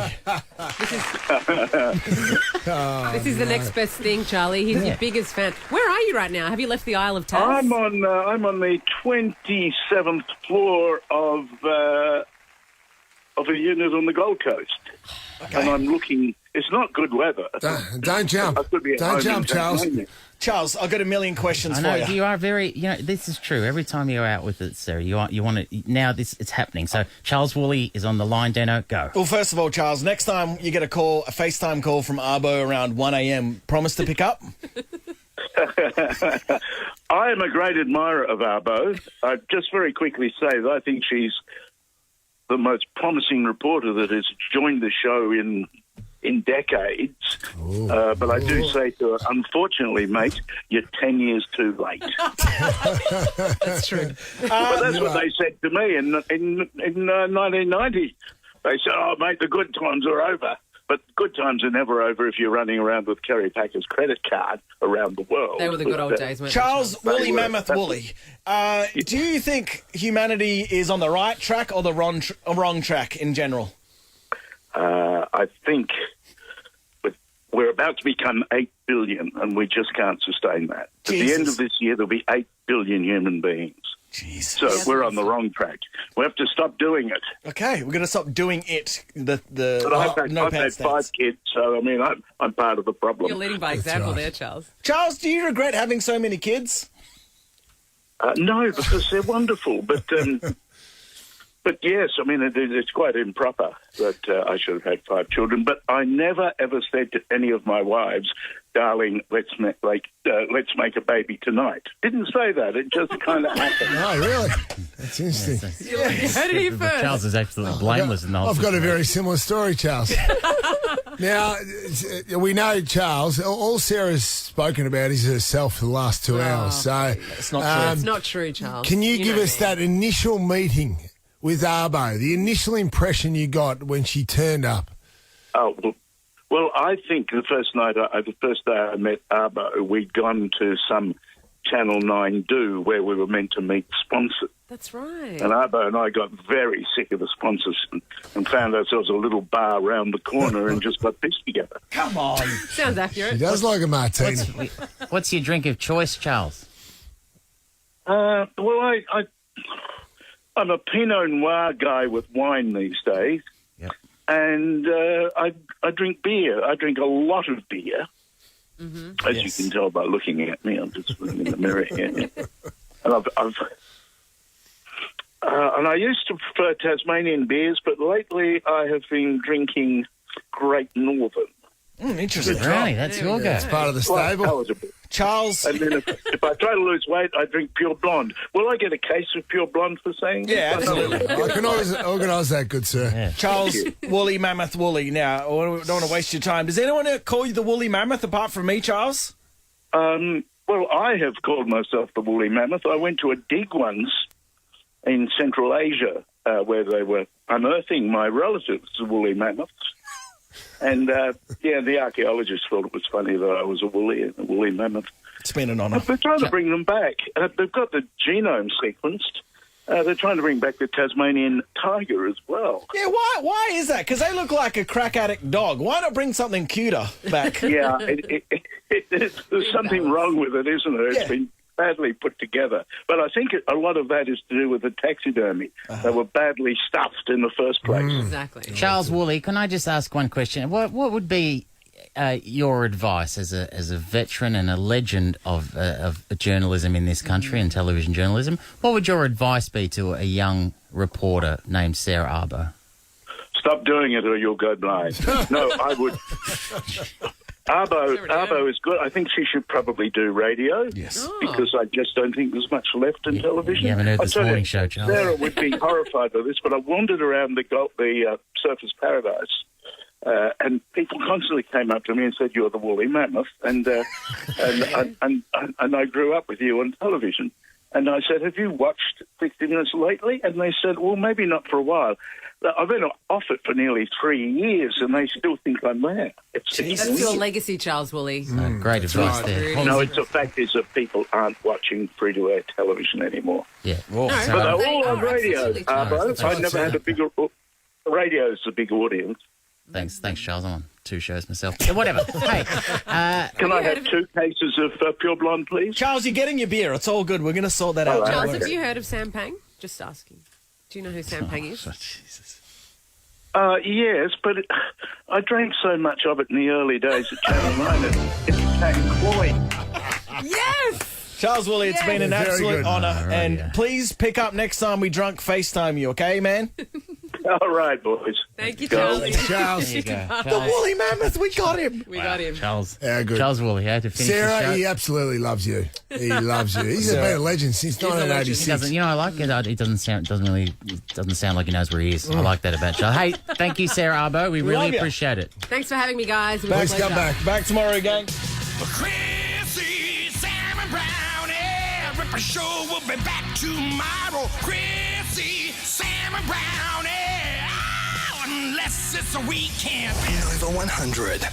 Speaker 2: This is the next best thing, Charlie. He's your biggest fan. Where are you right now? Have you left the Isle of Taz?
Speaker 14: I'm on the 27th floor of a unit on the Gold Coast. Okay. And I'm looking... It's not good weather.
Speaker 3: Don't jump. Don't jump, Charles.
Speaker 1: Charles, I've got a million questions for you.
Speaker 4: You are very... this is true. Every time you're out with it, Sarah, you want to... Now it's happening. So Charles Woolley is on the line. Dano, go.
Speaker 1: Well, first of all, Charles, next time you get a FaceTime call from Arbo around 1 a.m, promise to pick up?
Speaker 14: I am a great admirer of Arbo. I just very quickly say that I think she's the most promising reporter that has joined the show in decades. But I do say to her, unfortunately, mate, you're 10 years too late.
Speaker 2: That's true.
Speaker 14: But that's what they said to me in 1990. They said, "Oh, mate, the good times are over." But good times are never over if you're running around with Kerry Packer's credit card around the world.
Speaker 2: They were the good old days, weren't
Speaker 1: Charles
Speaker 2: they?
Speaker 1: Woolly Mammoth Woolly, do you think humanity is on the right track or the wrong track in general?
Speaker 14: I think we're about to become 8 billion, and we just can't sustain that. At the end of this year, there'll be 8 billion human beings.
Speaker 1: Jesus.
Speaker 14: So we're on the wrong track. We have to stop doing it.
Speaker 1: Okay, we're going to stop doing it.
Speaker 14: But I've had 5 kids, so I mean, I'm part of the problem.
Speaker 2: You're leading by example there, Charles.
Speaker 1: Charles, do you regret having so many kids?
Speaker 14: No, because they're wonderful. But yes, I mean, it's quite improper that I should have had 5 children. But I never ever said to any of my wives, "Darling, let's make a baby tonight." Didn't say that. It just kind of happened.
Speaker 3: Oh, really? That's interesting.
Speaker 2: You heard it here first.
Speaker 4: Charles is absolutely blameless in the whole
Speaker 3: I've got a very similar story, Charles. Now, we know, Charles, all Sarah's spoken about is herself for the last 2 hours. So
Speaker 1: it's not true.
Speaker 2: It's not true, Charles.
Speaker 3: Can you give us that initial meeting with Arbo, the initial impression you got when she turned up?
Speaker 14: Oh, well, I think the first day I met Arbo, we'd gone to some Channel 9 do where we were meant to meet sponsors.
Speaker 2: That's right.
Speaker 14: And Arbo and I got very sick of the sponsors and found ourselves a little bar round the corner and just got pissed together.
Speaker 1: Come on.
Speaker 2: Sounds accurate.
Speaker 3: She does like a martini.
Speaker 4: What's your drink of choice, Charles?
Speaker 14: Well, I'm a Pinot Noir guy with wine these days.
Speaker 4: Yep.
Speaker 14: And I drink beer. I drink a lot of beer.
Speaker 2: Mm-hmm.
Speaker 14: As you can tell by looking at me, I'm just looking in the mirror here. And and I used to prefer Tasmanian beers, but lately I have been drinking Great Northern.
Speaker 1: Interesting.
Speaker 4: Brownie, that's your guy.
Speaker 3: It's part of the stable.
Speaker 1: Charles.
Speaker 14: And then if I try to lose weight, I drink Pure Blonde. Will I get a case of Pure Blonde for saying that?
Speaker 1: Yeah, absolutely.
Speaker 3: I can always organise that, good sir.
Speaker 4: Yeah.
Speaker 1: Charles Woolly Mammoth Woolly. Now, I don't want to waste your time. Does anyone call you the Woolly Mammoth apart from me, Charles?
Speaker 14: Well, I have called myself the Woolly Mammoth. I went to a dig once in Central Asia where they were unearthing my relatives, the woolly mammoths. And, the archaeologists thought it was funny that I was a woolly mammoth.
Speaker 1: It's been an honour.
Speaker 14: But they're trying to bring them back. They've got the genome sequenced. They're trying to bring back the Tasmanian tiger as well.
Speaker 1: Yeah, why is that? Because they look like a crack addict dog. Why not bring something cuter back?
Speaker 14: Yeah, there's something wrong with it, isn't there? It's been badly put together. But I think a lot of that is to do with the taxidermy. They were badly stuffed in the first place.
Speaker 2: Exactly.
Speaker 4: Charles Woolly, can I just ask one question? What would be your advice as a veteran and a legend of journalism in this country and television journalism? What would your advice be to a young reporter named Sarah Arbo?
Speaker 14: Stop doing it or you'll go blind. No, I would... Arbo is good. I think she should probably do radio.
Speaker 1: Yes.
Speaker 14: Because I just don't think there's much left in television.
Speaker 4: You haven't heard this morning show, Charles.
Speaker 14: Sarah would be horrified by this, but I wandered around the Surfers Paradise, and people constantly came up to me and said, "You're the woolly mammoth," and I grew up with you on television. And I said, "Have you watched 60 Minutes lately?" And they said, "Well, maybe not for a while." I've been off it for nearly 3 years, and they still think I'm there.
Speaker 2: That's your legacy, Charles Woolly.
Speaker 4: Great advice there.
Speaker 14: No, it's a fact is that people aren't watching free-to-air television anymore.
Speaker 4: Yeah.
Speaker 14: But they're all on radio, Arbo. I never had a bigger... Radio's a big audience.
Speaker 4: Thanks, Charles. I'm on 2 shows myself. Yeah, whatever. Hey,
Speaker 14: can I have 2 cases of Pure Blonde, please?
Speaker 1: Charles, you're getting your beer. It's all good. We're going to sort that out.
Speaker 2: Charles, have you heard of Sam Pang? Just asking. Do you know who Sam Pang is?
Speaker 1: Oh, Jesus.
Speaker 14: Yes, but I drank so much of it in the early days at Channel 9 it became cloying.
Speaker 2: Yes!
Speaker 1: Charles Woolly, it's been an absolute honour. And please pick up next time we drunk FaceTime you, okay, man?
Speaker 14: All right, boys.
Speaker 2: Thank you,
Speaker 14: Go.
Speaker 2: Charlie.
Speaker 3: Charles.
Speaker 4: There you go.
Speaker 1: The woolly mammoth, we got him.
Speaker 2: We got him.
Speaker 4: Charles.
Speaker 3: Yeah, good.
Speaker 4: Charles Woolley, to finish the
Speaker 3: Sarah,
Speaker 4: show.
Speaker 3: he absolutely loves you. He loves you. He's been a legend since
Speaker 4: He
Speaker 3: 1986.
Speaker 4: doesn't, you know, I like it. It doesn't sound like he knows where he is. I like that about Charles. Hey, thank you, Sarah Arbo. We
Speaker 1: love
Speaker 4: really
Speaker 1: ya.
Speaker 4: appreciate it.
Speaker 2: Thanks for having me, guys. It was
Speaker 3: Thanks,
Speaker 2: a
Speaker 3: come
Speaker 2: pleasure.
Speaker 3: back.
Speaker 1: Back tomorrow, gang.
Speaker 16: Chrissie, Sam and Brownie. Ripper Show will be back tomorrow. Chrissie, Sam and Brownie. Oh, unless it's a weekend.
Speaker 7: Over 100.